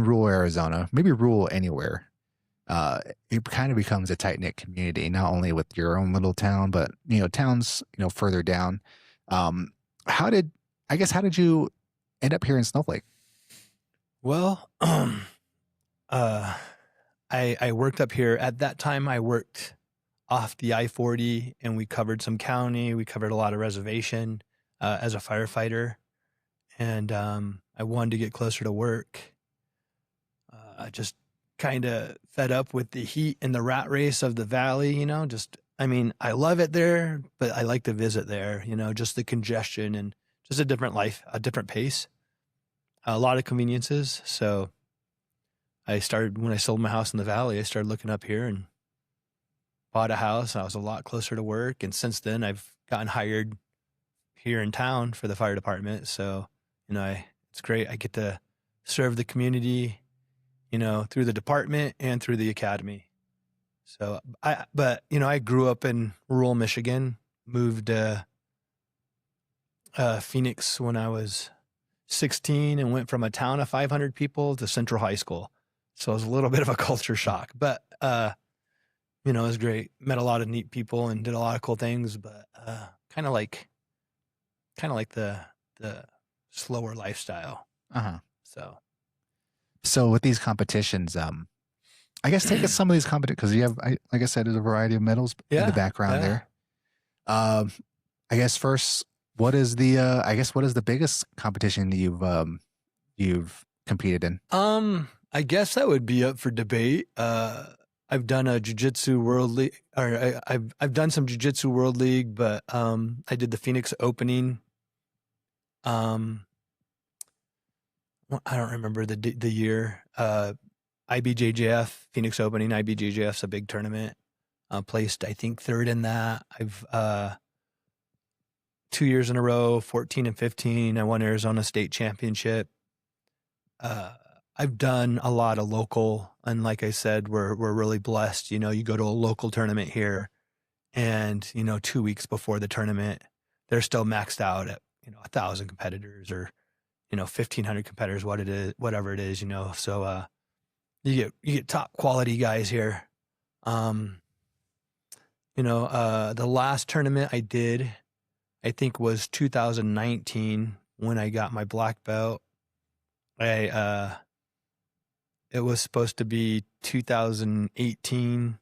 rural Arizona, maybe rural anywhere, it kind of becomes a tight-knit community, not only with your own little town, but, towns, further down. How did you end up here in Snowflake? Well, I worked up here. At that time, I worked off the I40, and we covered some county. We covered a lot of reservation as a firefighter. And I wanted to get closer to work. I just kind of fed up with the heat and the rat race of the valley, I love it there, but I like to visit there, just the congestion and just a different life, a different pace, a lot of conveniences. So when I sold my house in the valley, I started looking up here and bought a house. I was a lot closer to work. And since then I've gotten hired here in town for the fire department. So, it's great. I get to serve the community, through the department and through the academy. So I grew up in rural Michigan, moved to Phoenix when I was 16 and went from a town of 500 people to Central High School. So it was a little bit of a culture shock, but, it was great. Met a lot of neat people and did a lot of cool things, but kind of like the slower lifestyle. So with these competitions, I guess take us some of these competitions, because you have, like I said, there's a variety of medals in the background there. I guess first, what is the biggest competition you've competed in? I guess that would be up for debate. I've done a jiu-jitsu world league, or I've done some jiu-jitsu world league, but I did the Phoenix opening. I don't remember the year. IBJJF Phoenix opening. IBJJF's a big tournament. Placed, I think, third in that. I've 2 years in a row, 14 and 15. I won Arizona State Championship. I've done a lot of local, and like I said, we're really blessed. You go to a local tournament here, and 2 weeks before the tournament, they're still maxed out at 1,000 competitors or 1,500 competitors, whatever it is. So you get top quality guys here. The last tournament I did, I think, was 2019 when I got my black belt. It was supposed to be 2018.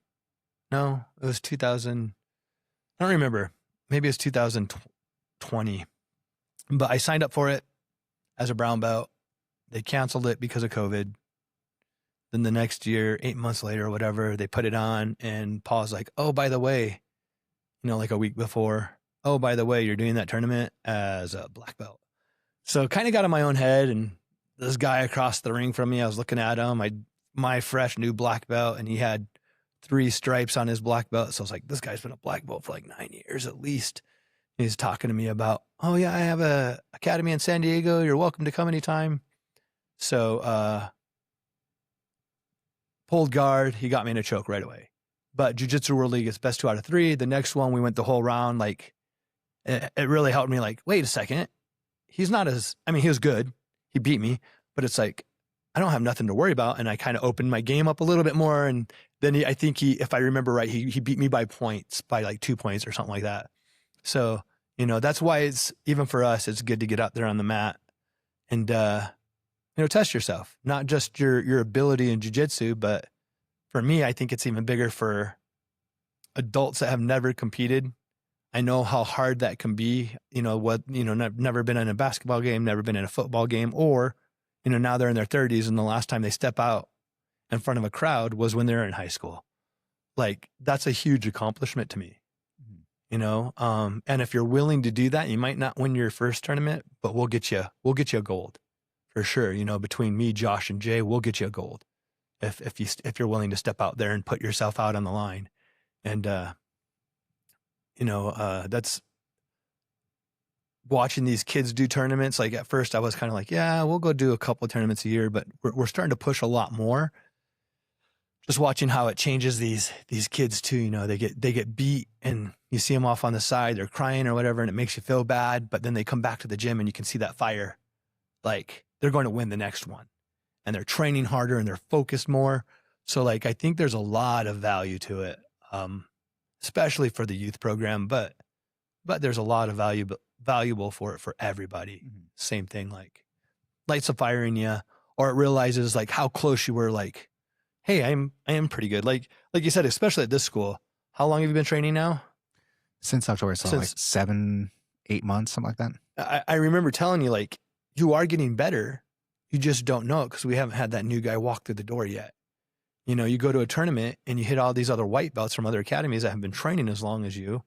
No, it was 2000. I don't remember. Maybe it was 2020. But I signed up for it. as a brown belt. They canceled it because of COVID. Then the next year, 8 months later or whatever, they put it on, and Paul's like, oh, by the way, like a week before, oh, by the way, you're doing that tournament as a black belt. So kind of got in my own head, and this guy across the ring from me, I was looking at him, my fresh new black belt, and he had 3 stripes on his black belt. So I was like, this guy's been a black belt for like 9 years at least. And he's talking to me about, oh yeah, I have a academy in San Diego. You're welcome to come anytime. So, pulled guard, he got me in a choke right away. But Jiu-Jitsu World League is best 2 out of 3. The next one, we went the whole round. Like, it really helped me. Like, wait a second. He's not he was good. He beat me. But it's like, I don't have nothing to worry about. And I kind of opened my game up a little bit more. And then I think if I remember right, he beat me by points, by like 2 points or something like that. So, that's why it's, even for us, it's good to get out there on the mat and, test yourself, not just your ability in jiu-jitsu, but for me, I think it's even bigger for adults that have never competed. I know how hard that can be, never been in a basketball game, never been in a football game, or, now they're in their 30s and the last time they step out in front of a crowd was when they're in high school. Like, that's a huge accomplishment to me, and if you're willing to do that, you might not win your first tournament, but we'll get you a gold. For sure, between me, Josh, and Jay, we'll get you a gold if you're willing to step out there and put yourself out on the line. And that's watching these kids do tournaments. Like, at first, I was kind of like, yeah, we'll go do a couple of tournaments a year, but we're starting to push a lot more. Just watching how it changes these kids too. They get beat, and you see them off on the side, they're crying or whatever, and it makes you feel bad. But then they come back to the gym, and you can see that fire, like, they're going to win the next one, and they're training harder and they're focused more. So like, I think there's a lot of value to it, especially for the youth program, but there's a lot of valuable for it for everybody. Mm-hmm. Same thing, like lights a fire in you, or it realizes like how close you were. Like, hey, I am pretty good. Like you said, especially at this school. How long have you been training now? Since October, so like 7-8 months, something like that. I remember telling you, like, you are getting better. You just don't know it because we haven't had that new guy walk through the door yet. You go to a tournament and you hit all these other white belts from other academies that have been training as long as you,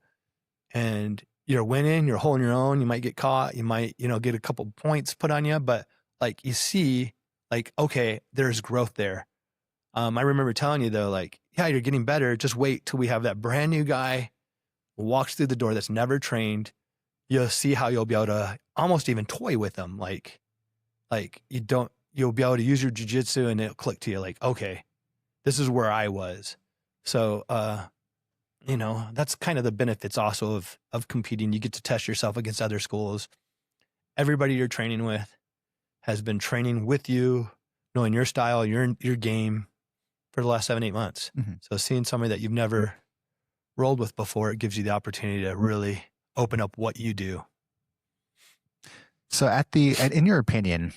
and you're winning, you're holding your own. You might get caught. You might, get a couple points put on you, but like, you see, like, okay, there's growth there. I remember telling you though, like, yeah, you're getting better. Just wait till we have that brand new guy who walks through the door that's never trained. You'll see how you'll be able to almost even toy with them. Like you'll be able to use your jiu-jitsu and it'll click to you like, okay, this is where I was. So, that's kind of the benefits also of competing. You get to test yourself against other schools. Everybody you're training with has been training with you, knowing your style, your game for the last 7-8 months. Mm-hmm. So seeing somebody that you've never rolled with before, it gives you the opportunity to really open up what you do. So in your opinion,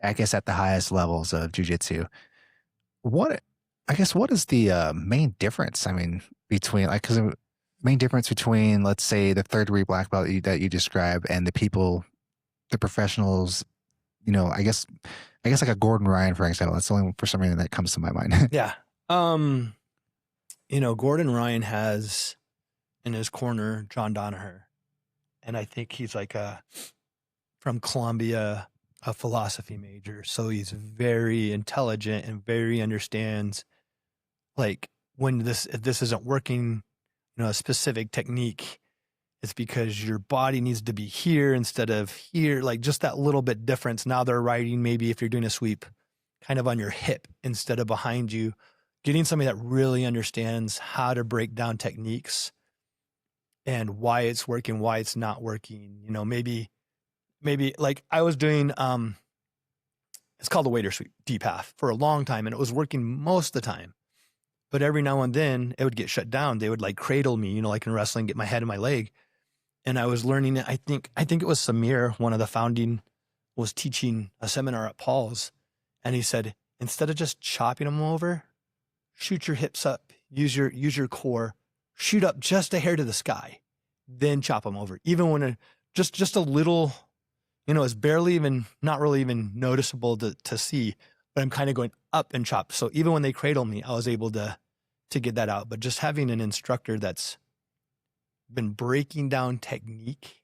I guess at the highest levels of jiu-jitsu, what is the main difference? I mean, between let's say the third degree black belt that you describe and the professionals, I guess like a Gordon Ryan, for example. That's the only one for some reason that comes to my mind. Yeah. Gordon Ryan has in his corner John Danaher, and I think he's like from Columbia, a philosophy major. So he's very intelligent and very understands, like, if this isn't working, a specific technique, it's because your body needs to be here instead of here, like just that little bit difference. Now they're riding, maybe if you're doing a sweep, kind of on your hip instead of behind you. Getting somebody that really understands how to break down techniques and why it's working, why it's not working. Maybe like I was doing, it's called the waiter sweep, deep half, for a long time, and it was working most of the time. But every now and then it would get shut down. They would like cradle me, like in wrestling, get my head in my leg. And I was learning it. I think it was Samir, one of the founding, was teaching a seminar at Paul's. And he said, instead of just chopping them over, shoot your hips up, use your core, shoot up just a hair to the sky, then chop them over. Even when just a little it's barely even, not really even noticeable to see, but I'm kind of going up and chopped. So even when they cradle me, I was able to get that out. But just having an instructor that's been breaking down technique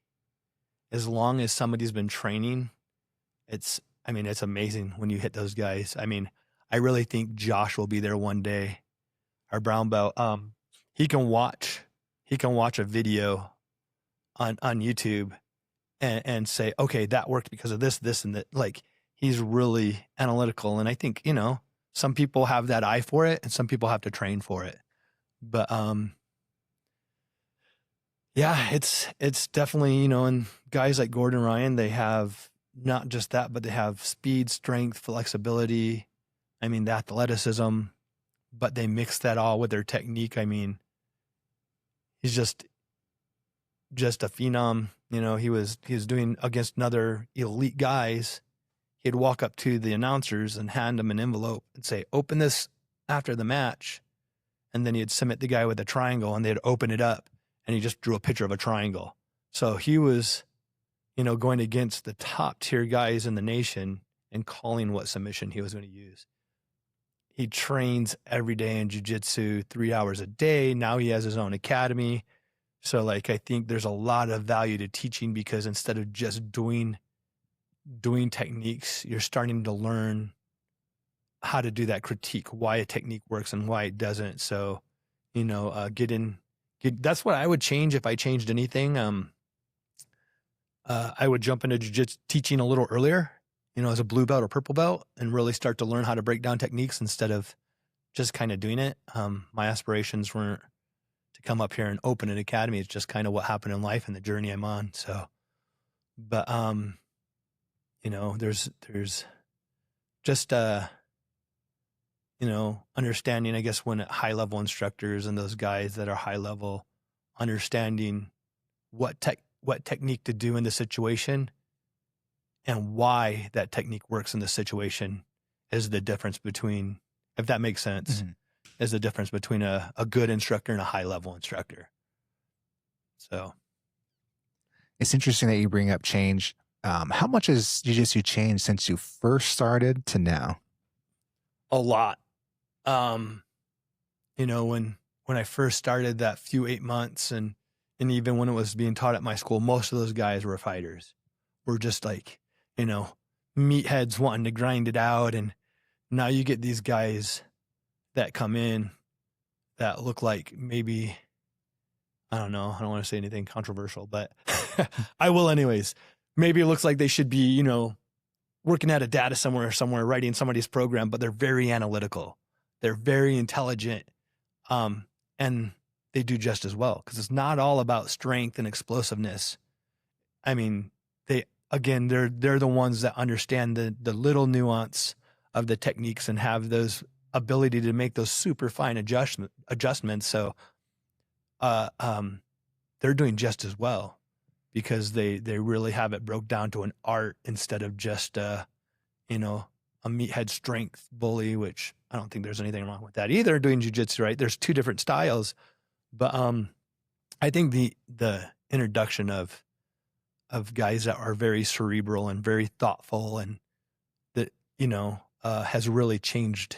as long as somebody's been training, it's amazing when you hit those guys. I mean, I really think Josh will be there one day, our brown belt. He can watch a video on YouTube and say, okay, that worked because of this, and that. Like, he's really analytical. And I think, some people have that eye for it and some people have to train for it. But, yeah, it's definitely, and guys like Gordon Ryan, they have not just that, but they have speed, strength, flexibility. I mean, the athleticism, but they mix that all with their technique. I mean, he's just a phenom. He was doing against another elite guys. He'd walk up to the announcers and hand them an envelope and say, open this after the match. And then he'd submit the guy with a triangle and they'd open it up and he just drew a picture of a triangle. So he was, going against the top tier guys in the nation and calling what submission he was going to use. He trains every day in jiu-jitsu, 3 hours a day. Now he has his own academy. So like, I think there's a lot of value to teaching because instead of just doing techniques, you're starting to learn how to do that critique, why a technique works and why it doesn't. So, that's what I would change if I changed anything. I would jump into jiu-jitsu teaching a little earlier, as a blue belt or purple belt, and really start to learn how to break down techniques instead of just kind of doing it. My aspirations weren't to come up here and open an academy. It's just kind of what happened in life and the journey I'm on. So, but, there's just, understanding, I guess, when high level instructors and those guys that are high level, understanding what technique to do in the situation and why that technique works in the situation is the difference between, if that makes sense, is the difference between a good instructor and a high level instructor. So it's interesting that you bring up change. How much has jiu-jitsu changed since you first started to now? A lot. When I first started that few 8 months and even when it was being taught at my school, most of those guys were fighters. We're just like, meatheads wanting to grind it out. And now you get these guys that come in that look like maybe, I don't know, I don't want to say anything controversial, but I will anyways. Maybe it looks like they should be, working at a data somewhere, writing somebody's program, but they're very analytical. They're very intelligent. And they do just as well because it's not all about strength and explosiveness. I mean, they're the ones that understand the little nuance of the techniques and have those ability to make those super fine adjustments. So, they're doing just as well because they really have it broke down to an art instead of just, a meathead strength bully, which I don't think there's anything wrong with that either doing jiu-jitsu, right? There's two different styles, but, I think the introduction of guys that are very cerebral and very thoughtful and that, has really changed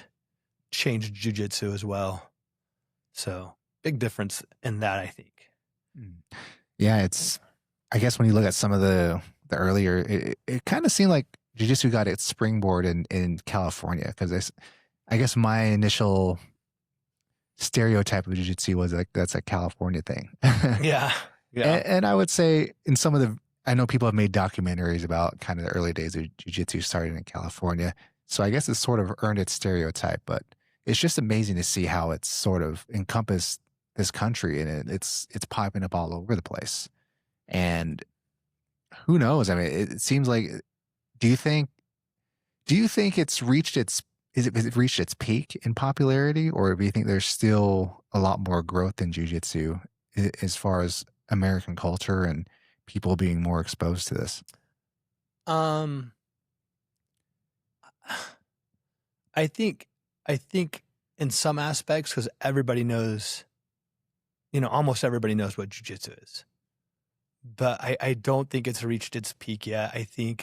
jiu-jitsu as well. So big difference in that, I think. Yeah, I guess when you look at some of the earlier, it kind of seemed like jiu-jitsu got its springboard in California because I guess my initial stereotype of jiu-jitsu was like that's a California thing. Yeah. And I would say in some of I know people have made documentaries about kind of the early days of jiu-jitsu starting in California. So I guess it's sort of earned its stereotype, but it's just amazing to see how it's sort of encompassed this country and it's popping up all over the place. And who knows? I mean, it seems like, do you think it's reached has it reached its peak in popularity, or do you think there's still a lot more growth in jiu-jitsu as far as American culture and people being more exposed to this? I think in some aspects, because everybody knows, almost everybody knows what jiu-jitsu is. but I don't think it's reached its peak yet. I think,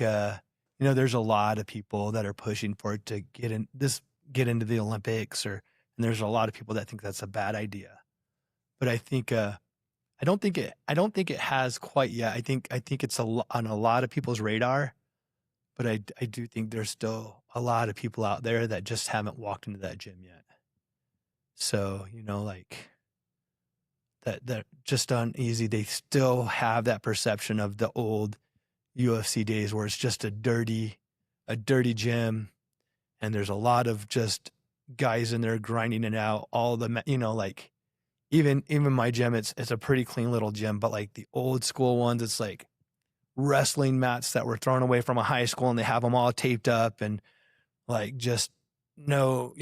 there's a lot of people that are pushing for it to get into the Olympics, and there's a lot of people that think that's a bad idea. But I think, I don't think it has quite yet. I think it's on a lot of people's radar, but I do think there's still a lot of people out there that just haven't walked into that gym yet. So, like that just uneasy. They still have that perception of the old UFC days where it's just a dirty gym. And there's a lot of just guys in there grinding it out. All the, like even my gym, it's a pretty clean little gym, but like the old school ones, it's like wrestling mats that were thrown away from a high school and they have them all taped up and like just no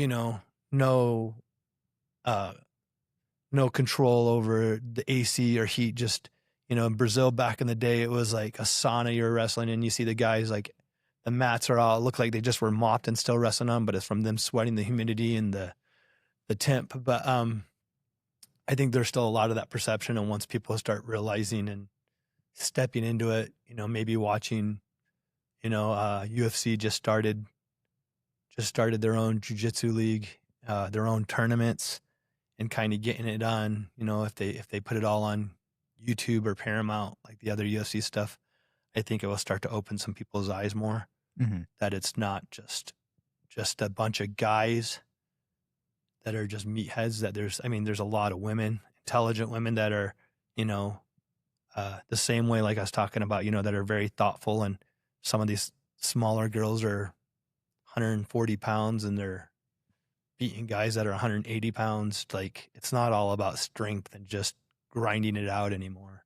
control over the AC or heat. Just, in Brazil back in the day, it was like a sauna you're wrestling in. You see the guys, like the mats are all look like they just were mopped and still wrestling on, but it's from them sweating, the humidity and the temp. But I think there's still a lot of that perception. And once people start realizing and stepping into it, maybe watching, UFC just started their own jiu-jitsu league, their own tournaments, and kind of getting it on, if they put it all on YouTube or Paramount, like the other UFC stuff, I think it will start to open some people's eyes more, that it's not just a bunch of guys that are just meatheads, that there's a lot of women, intelligent women that are, the same way, like I was talking about, that are very thoughtful. And some of these smaller girls are 140 pounds and they're beating guys that are 180 pounds. Like, it's not all about strength and just grinding it out anymore.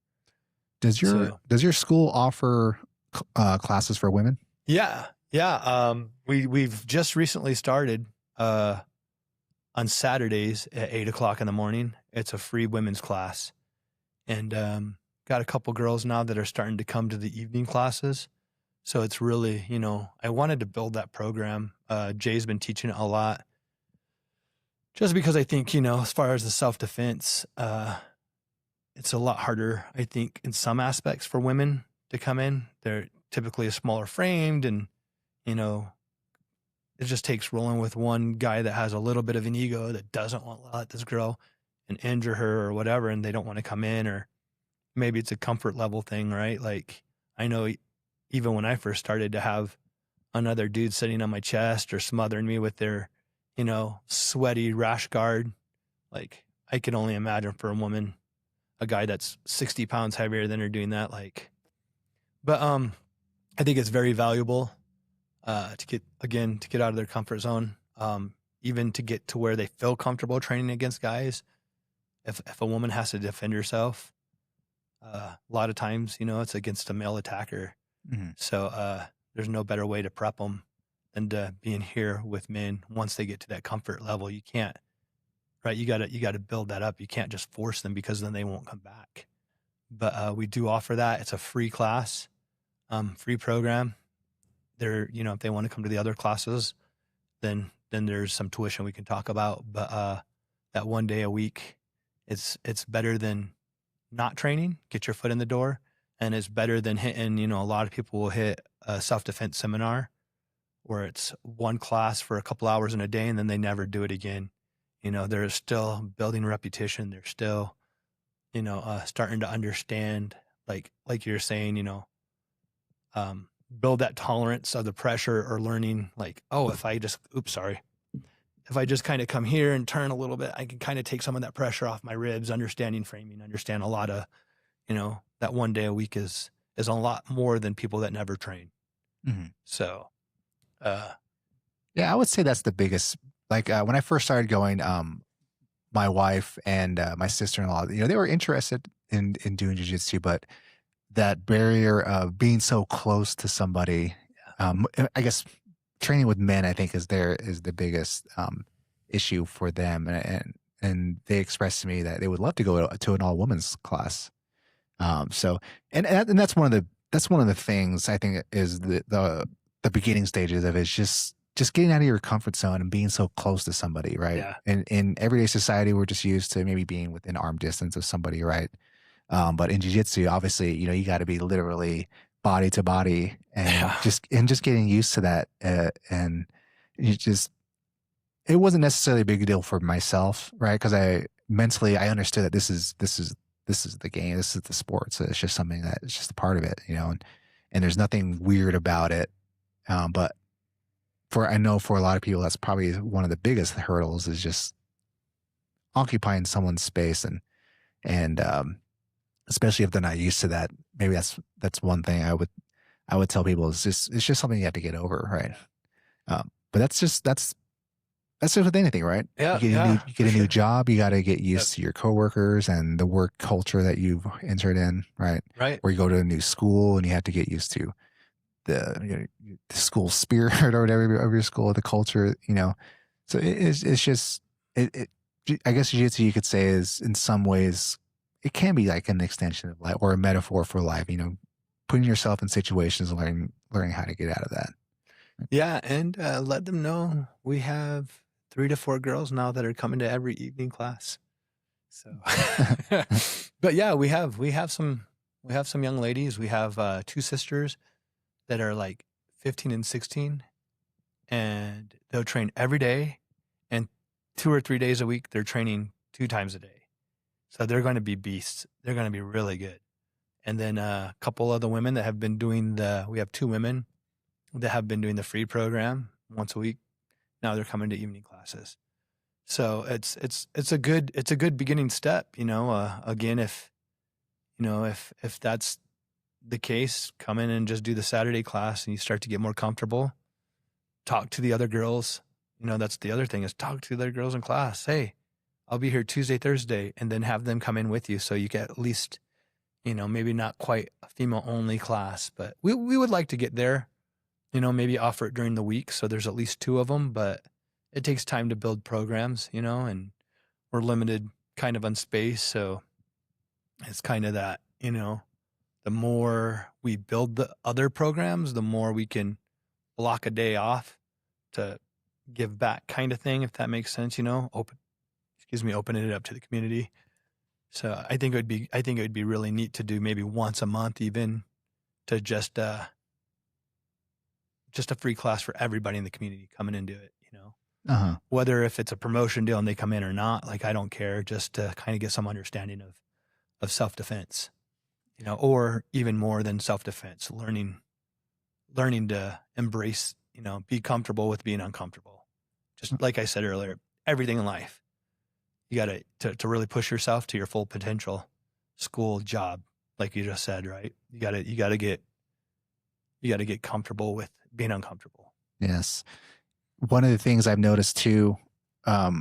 Does your school offer classes for women? Yeah. We've just recently started on Saturdays at 8:00 in the morning. It's a free women's class, and got a couple girls now that are starting to come to the evening classes. So it's really, I wanted to build that program. Jay's been teaching it a lot, just because I think, as far as the self-defense, it's a lot harder, I think, in some aspects for women to come in. They're typically smaller framed, and, it just takes rolling with one guy that has a little bit of an ego that doesn't want to let this girl and injure her or whatever, and they don't want to come in. Or maybe it's a comfort level thing, right? Like, I know even when I first started, to have another dude sitting on my chest or smothering me with their, sweaty rash guard, like, I could only imagine for a woman, a guy that's 60 pounds heavier than her doing that. Like, but I think it's very valuable to get out of their comfort zone, even to get to where they feel comfortable training against guys. If a woman has to defend herself, a lot of times, it's against a male attacker. So there's no better way to prep them than to being here with men. Once they get to that comfort level, you can't, right? You got to build that up. You can't just force them, because then they won't come back. But we do offer that. It's a free class, free program. They're, if they want to come to the other classes, then there's some tuition we can talk about. But that one day a week, it's better than not training. Get your foot in the door, and it's better than hitting. A lot of people will hit a self-defense seminar where it's one class for a couple hours in a day, and then they never do it again. They're still building repetition. They're still, starting to understand, like you're saying, build that tolerance of the pressure, or learning, like, oh, if I just kind of come here and turn a little bit, I can kind of take some of that pressure off my ribs. Understanding framing, understand a lot of, that one day a week is a lot more than people that never train. So, yeah, I would say that's the biggest. Like when I first started going, my wife and my sister-in-law, they were interested in doing jiu-jitsu, but that barrier of being so close to somebody, I guess training with men, I think is the biggest issue for them. And they expressed to me that they would love to go to an all women's class. So, and that's one of the things I think is the beginning stages of it, is just getting out of your comfort zone and being so close to somebody, right? Yeah. And in everyday society, we're just used to maybe being within arm distance of somebody, right? But in jiu-jitsu, obviously, you got to be literally body to body and Yeah. just getting used to that. And you just, it wasn't necessarily a big deal for myself, right? Because I understood that this is the game, this is the sport. So it's just something that it's just a part of it, and there's nothing weird about it. But I know for a lot of people, that's probably one of the biggest hurdles is just occupying someone's space and especially if they're not used to that. Maybe that's one thing I would tell people is it's just something you have to get over, right? But that's just with anything, right? Yeah. You get a new job, you got to get used Yep. to your coworkers and the work culture that you've entered in, right? Right. Or you go to a new school and you have to get used to the school spirit or whatever of your school, the culture, So it's just I guess jiu-jitsu you could say is in some ways it can be like an extension of life or a metaphor for life, putting yourself in situations and learning how to get out of that. Yeah. And let them know we have 3 to 4 girls now that are coming to every evening class. So, but yeah, we have some young ladies. We have 2 sisters that are like 15 and 16, and they'll train every day, and 2 or 3 days a week they're training 2 times a day. So they're going to be beasts. They're going to be really good. And then a couple of the women that have been doing we have 2 women that have been doing the free program once a week. Now they're coming to evening classes. So it's a good beginning step, again, if that's the case, come in and just do the Saturday class and you start to get more comfortable. Talk to the other girls. That's the other thing is talk to the other girls in class. Hey, I'll be here Tuesday, Thursday, and then have them come in with you. So you get at least, maybe not quite a female only class, but we would like to get there, maybe offer it during the week. So there's at least 2 of them, but it takes time to build programs, and we're limited kind of on space. So it's kind of that, the more we build the other programs, the more we can block a day off to give back kind of thing, if that makes sense, opening it up to the community. So I think it would be really neat to do maybe once a month, even to just a free class for everybody in the community coming and do it, Uh-huh. whether if it's a promotion deal and they come in or not, like, I don't care, just to kind of get some understanding of self-defense, or even more than self-defense, learning to embrace, be comfortable with being uncomfortable. Just like I said earlier, everything in life, you got to really push yourself to your full potential. School, job, like you just said, right? You got to get comfortable with being uncomfortable. Yes. One of the things I've noticed too, I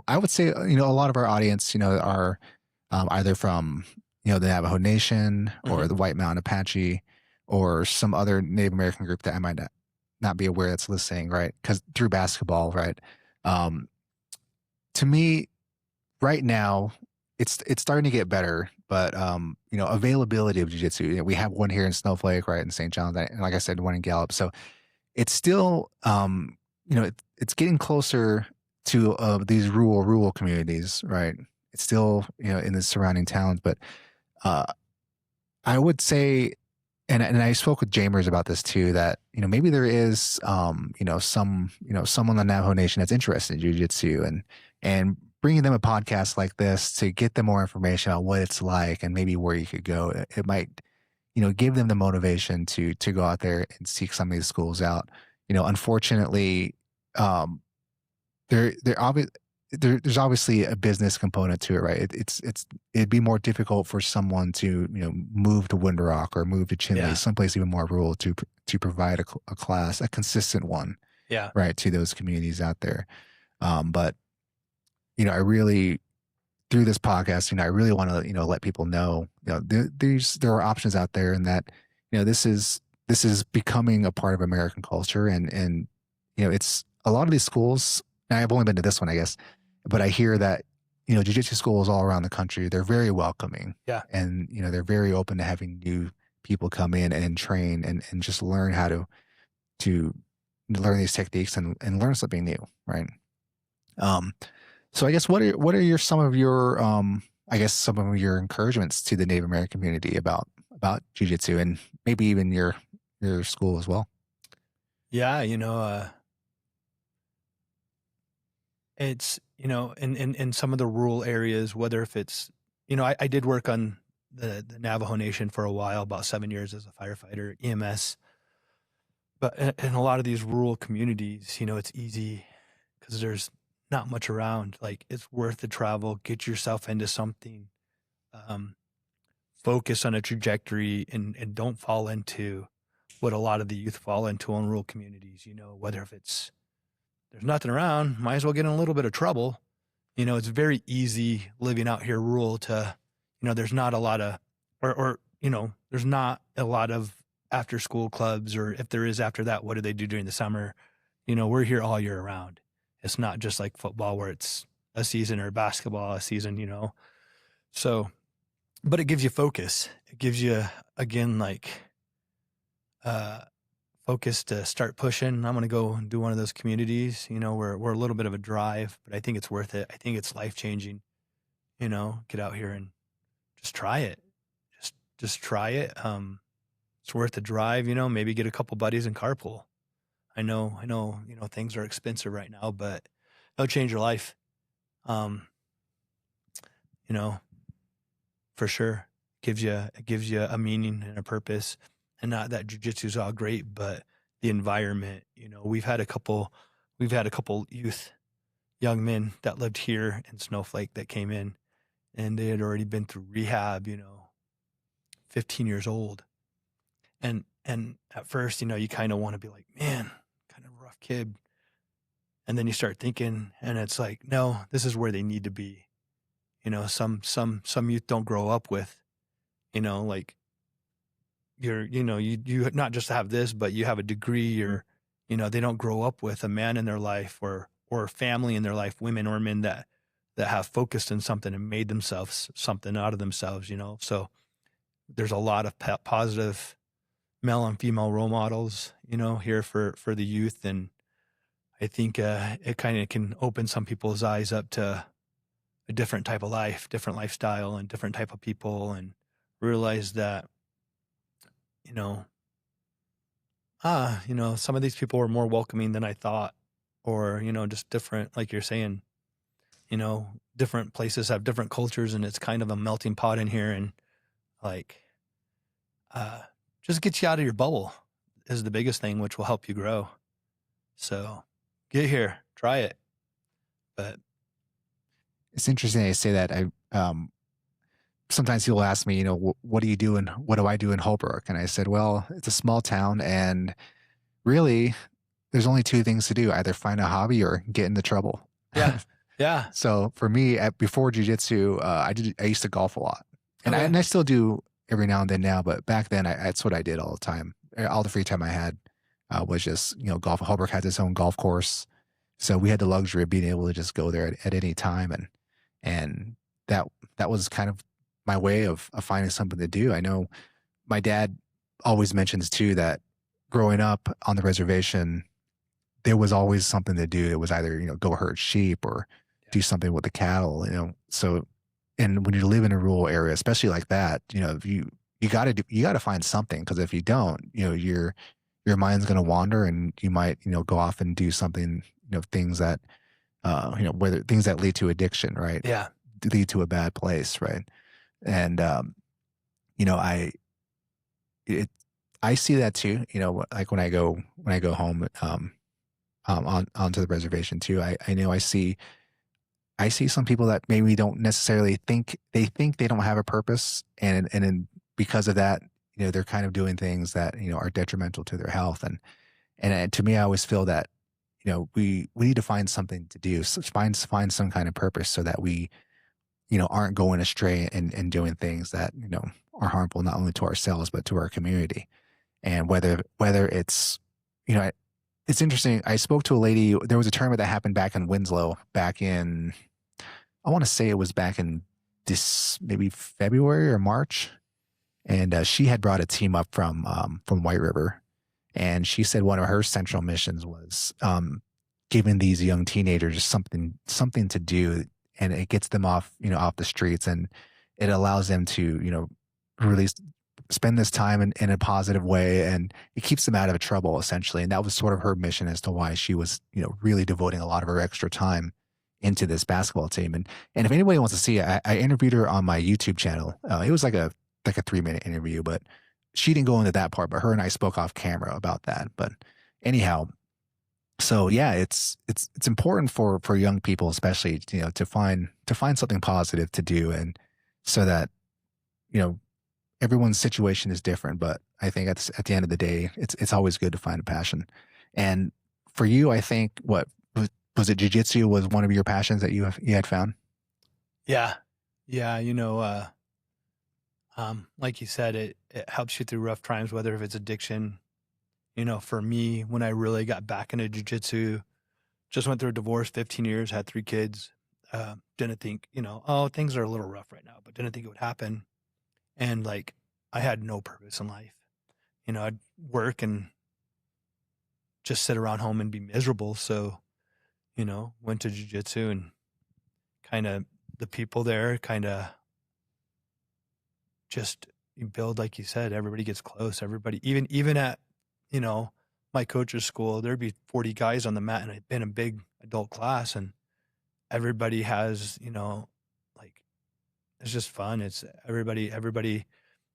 would say, a lot of our audience, are either from, the Navajo Nation or the White Mountain Apache or some other Native American group that I might not be aware that's listening, right? Because through basketball, right? To me, right now, it's starting to get better, but availability of jiu-jitsu. We have one here in Snowflake, right, in St. John's, and like I said, one in Gallup. So it's still, it's getting closer to these rural communities, right? It's still, in the surrounding towns, but I would say, and I spoke with Jamers about this too, that maybe there is, some on the Navajo Nation that's interested in jiu-jitsu and bringing them a podcast like this to get them more information about what it's like and maybe where you could go. It might, give them the motivation to go out there and seek some of these schools out. Unfortunately, there's obviously a business component to it, right? It'd be more difficult for someone to move to Winter Rock or move to Chinle, someplace even more rural, to provide a class, a consistent one, right, to those communities out there. But I really, through this podcast, I really want to let people know there are options out there, and that this is becoming a part of American culture, and it's a lot of these schools. And I've only been to this one, I guess, but I hear that jiu-jitsu schools all around the country, they're very welcoming, and they're very open to having new people come in and train and just learn how to learn these techniques and learn something new, right? So I guess what are some of your I guess some of your encouragements to the Native American community about jiu-jitsu and maybe even your school as well. Yeah, it's, in some of the rural areas, whether if it's, I did work on the Navajo Nation for a while, about 7 years as a firefighter, EMS. But in a lot of these rural communities, it's easy because there's not much around. Like, it's worth the travel, get yourself into something, focus on a trajectory, and don't fall into what a lot of the youth fall into in rural communities, whether if it's, there's nothing around, might as well get in a little bit of trouble. It's very easy living out here rural to, there's not a lot of, or there's not a lot of after school clubs, or if there is after that, what do they do during the summer? We're here all year round. It's not just like football where it's a season, or basketball a season, So, but it gives you focus. It gives you, again, like, focus to start pushing. I'm going to go and do one of those communities, we're a little bit of a drive, but I think it's worth it. I think it's life-changing, get out here and just try it. Just try it. It's worth the drive, maybe get a couple buddies and carpool. I know, things are expensive right now, but it'll change your life. For sure. It gives you a meaning and a purpose. And not that jiu-jitsu is all great, but the environment, we've had a couple young men that lived here in Snowflake that came in, and they had already been through rehab, 15 years old. And at first, you kind of want to be like, man, kind of rough kid. And then you start thinking, and it's like, no, this is where they need to be. Some youth don't grow up with, like, you not just have this, but you have a degree, or, they don't grow up with a man in their life, or a family in their life, women or men that have focused on something and made themselves something out of themselves, So there's a lot of positive male and female role models, here for the youth. And I think, it kind of can open some people's eyes up to a different type of life, different lifestyle, and different type of people, and realize that, some of these people were more welcoming than I thought, or, just different, like you're saying, different places have different cultures, and it's kind of a melting pot in here. And like, just get you out of your bubble is the biggest thing, which will help you grow. So get here, try it. But It's interesting you say that. Sometimes people ask me, what do you do and what do I do in Holbrook? And I said, well, it's a small town, and really there's only two things to do: either find a hobby or get into trouble. Yeah. Yeah. So for me, before jiu-jitsu, I used to golf a lot, and I still do every now and then now, but back then that's what I did all the time. All the free time I had was just, golf. Holbrook had its own golf course, so we had the luxury of being able to just go there at any time. And that was kind of my way of finding something to do. I know my dad always mentions too that growing up on the reservation, there was always something to do. It was either, go herd sheep or do something with the cattle, So, and when you live in a rural area, especially like that, you got to find something, because if you don't, your mind's going to wander, and you might, go off and do something, things that, whether things that lead to addiction, right? Yeah. Lead to a bad place, right? And, I see that too, like when I go home, onto the reservation too, I know I see some people that maybe don't necessarily think they don't have a purpose. And then because of that, they're kind of doing things that, are detrimental to their health. And to me, I always feel that, we need to find something to do, find some kind of purpose, so that we, aren't going astray and doing things that, are harmful, not only to ourselves, but to our community. And whether it's, it's interesting. I spoke to a lady, there was a tournament that happened back in Winslow back in, I want to say it was back in maybe February or March. And she had brought a team up from White River. And she said one of her central missions was giving these young teenagers something to do. and it gets them off, off the streets, and it allows them to, really spend this time in a positive way, and it keeps them out of trouble essentially. And that was sort of her mission as to why she was, really devoting a lot of her extra time into this basketball team. And if anybody wants to see it, I interviewed her on my YouTube channel. It was like a 3-minute interview, but she didn't go into that part, but her and I spoke off camera about that. But anyhow, so yeah, it's important for young people, especially, to find something positive to do, and so that, everyone's situation is different. But I think at the end of the day, it's always good to find a passion. And for you, I think was it jiu-jitsu was one of your passions that you had found? Yeah. Like you said, it helps you through rough times, whether if it's addiction. For me, when I really got back into jiu-jitsu, just went through a divorce, 15 years, had 3 kids. Didn't think, things are a little rough right now, but didn't think it would happen. And like, I had no purpose in life. I'd work and just sit around home and be miserable. So, went to jiu-jitsu, and kind of the people there kind of just, you build, like you said, everybody gets close. Everybody, even at, my coach's school, there'd be 40 guys on the mat, and I'd been a big adult class, and everybody has, like, it's just fun. It's everybody,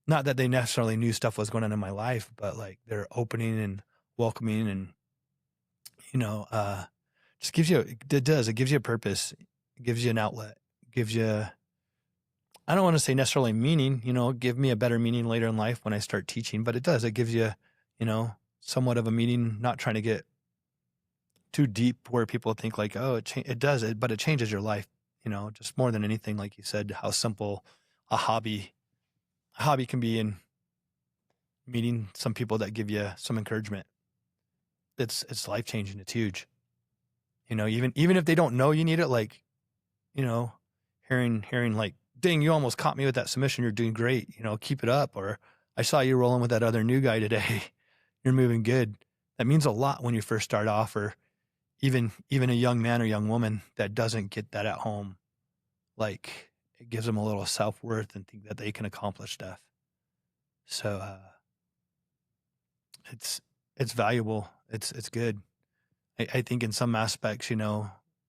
not that they necessarily knew stuff was going on in my life, but like they're opening and welcoming, and, just gives you, it gives you a purpose. It gives you an outlet. It gives you, I don't want to say necessarily meaning, give me a better meaning later in life when I start teaching, but it does. It gives you, somewhat of a meaning, not trying to get too deep where people think like, oh, it does it, but it changes your life, just more than anything, like you said, how simple a hobby can be, in meeting some people that give you some encouragement. It's life-changing. It's huge. Even if they don't know you need it, like, hearing like, dang, you almost caught me with that submission. You're doing great. Keep it up. Or I saw you rolling with that other new guy today. You're moving good. That means a lot when you first start off, or even a young man or young woman that doesn't get that at home. Like, it gives them a little self-worth and think that they can accomplish stuff. So, it's valuable. It's good. I think in some aspects,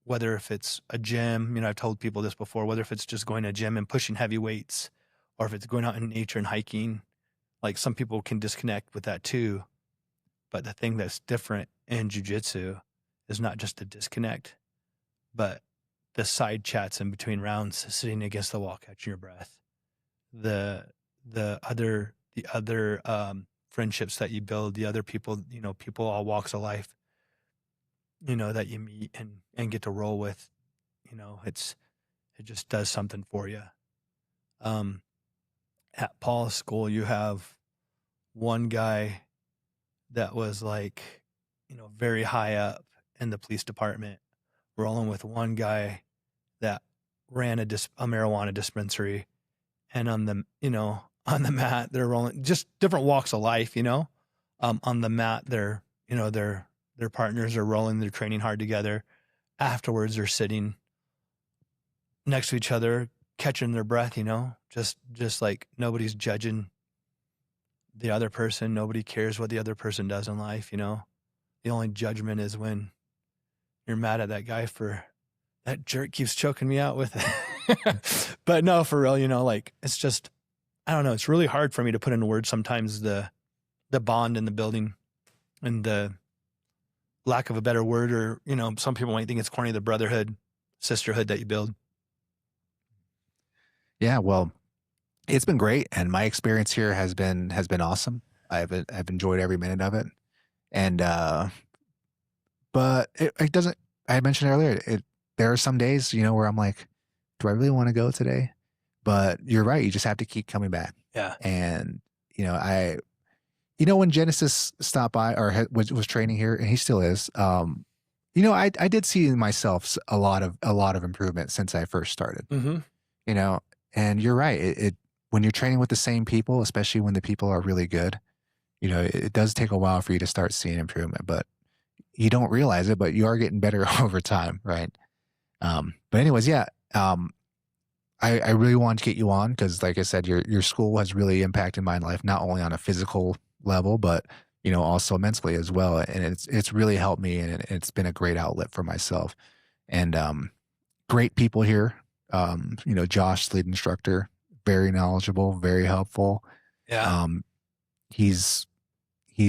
whether if it's a gym, I've told people this before, whether if it's just going to a gym and pushing heavy weights, or if it's going out in nature and hiking, like, some people can disconnect with that too. But the thing that's different in jiu-jitsu is not just the disconnect, but the side chats in between rounds, sitting against the wall, catching your breath, the other friendships that you build, the other people, people all walks of life, that you meet and get to roll with. It just does something for you. At Paul's school, you have one guy that was like, very high up in the police department, rolling with one guy that ran a marijuana dispensary, and on the mat, they're rolling, just different walks of life, on the mat, they're, their partners are rolling, they're training hard together. Afterwards, they're sitting next to each other, catching their breath, just like nobody's judging the other person. Nobody cares what the other person does in life. The only judgment is when you're mad at that guy for that jerk keeps choking me out with it. But no, for real, like, it's just, I don't know. It's really hard for me to put into words sometimes the bond in the building, and the lack of a better word, or, some people might think it's corny, the brotherhood, sisterhood that you build. Yeah, well, it's been great, and my experience here has been awesome. I've enjoyed every minute of it, and but it doesn't. I mentioned earlier, there are some days, where I'm like, do I really want to go today? But you're right. You just have to keep coming back. Yeah. And when Genesis stopped by, or was training here, and he still is. I did see in myself a lot of improvement since I first started. Mm-hmm. And you're right. It when you're training with the same people, especially when the people are really good, it does take a while for you to start seeing improvement, but you don't realize it, but you are getting better over time. Right. But anyways, yeah, Um, I really wanted to get you on because, like I said, your school has really impacted my life, not only on a physical level, but also mentally as well. And it's really helped me, and it's been a great outlet for myself. And great people here. Josh, lead instructor, very knowledgeable, very helpful. Yeah. He's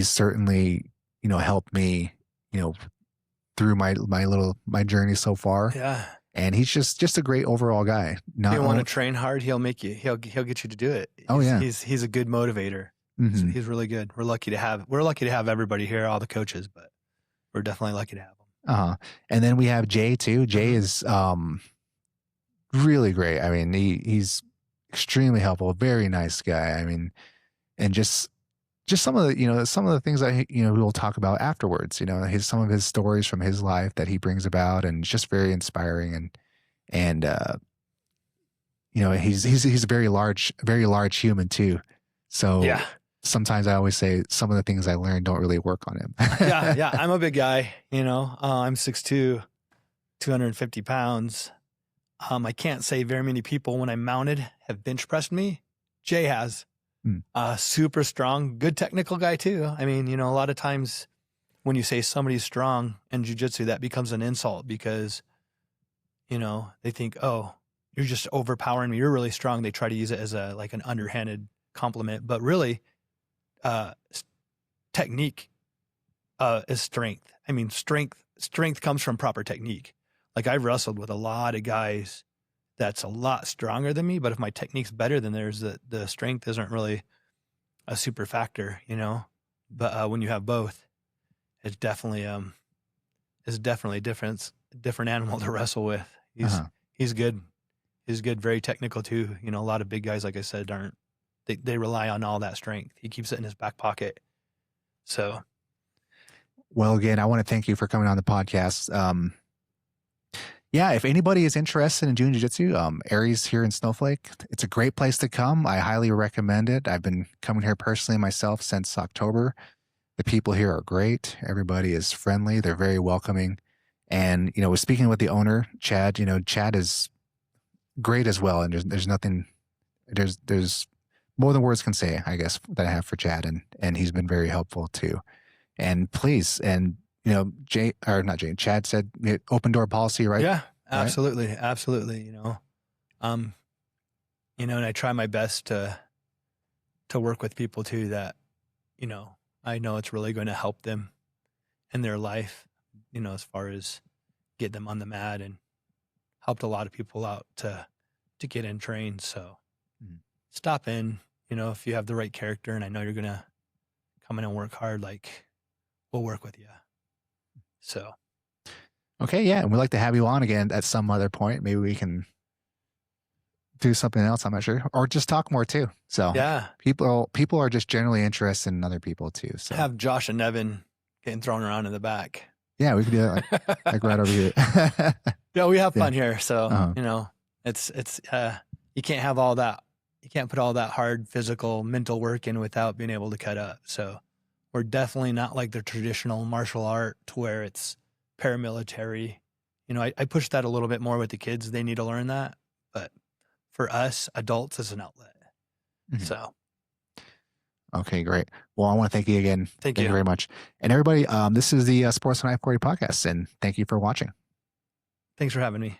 certainly helped me through my journey so far. Yeah. And he's just a great overall guy. If you want to train hard, he'll make you. He'll get you to do it. He's a good motivator. Mm-hmm. He's really good. We're lucky to have everybody here, all the coaches, but we're definitely lucky to have them. And then we have Jay too. Jay is really great. I mean, he's extremely helpful, very nice guy. I mean, and just some of the things that we'll talk about afterwards. Some of his stories from his life that he brings about, and it's just very inspiring. And he's a very large human too. So yeah. Sometimes I always say some of the things I learned don't really work on him. yeah. I'm a big guy. I'm 6'2", 250 pounds. I can't say very many people when I'm mounted have bench pressed me. Jay has. Super strong, good technical guy too. I mean, a lot of times when you say somebody's strong in jiu-jitsu, that becomes an insult because, they think, oh, you're just overpowering me. You're really strong. They try to use it as like an underhanded compliment, but really, technique is strength. I mean, strength comes from proper technique. Like I've wrestled with a lot of guys that's a lot stronger than me, but if my technique's better than theirs, the strength isn't really a super factor, But when you have both, it's definitely a different animal to wrestle with. He's good. He's good, very technical too. A lot of big guys, like I said, they rely on all that strength. He keeps it in his back pocket. So, well, again, I want to thank you for coming on the podcast. Yeah, if anybody is interested in doing jiu-jitsu, Aries here in Snowflake, it's a great place to come. I highly recommend it. I've been coming here personally myself since October. The people here are great. Everybody is friendly. They're very welcoming. And, speaking with the owner, Chad, Chad is great as well. And there's more than words can say, I guess, that I have for Chad. And he's been very helpful too. And please, Chad said open door policy, right? Yeah, absolutely. Right? Absolutely. And I try my best to work with people too that, I know it's really going to help them in their life, as far as get them on the mat, and helped a lot of people out to get in trained. So stop in, if you have the right character and I know you're going to come in and work hard, like we'll work with you. So. Okay. Yeah. And we'd like to have you on again at some other point. Maybe we can do something else. I'm not sure, or just talk more too. So yeah, people are just generally interested in other people too. So have Josh and Nevin getting thrown around in the back. Yeah, we could do that like right over here. Yeah, we have fun here. So, it's you can't have all that. You can't put all that hard physical, mental work in without being able to cut up. So we're definitely not like the traditional martial art to where it's paramilitary. I push that a little bit more with the kids. They need to learn that. But for us, adults, is an outlet. Mm-hmm. So. Okay, great. Well, I want to thank you again. Thank you very much. And everybody, this is the Sports on I40 podcast, and thank you for watching. Thanks for having me.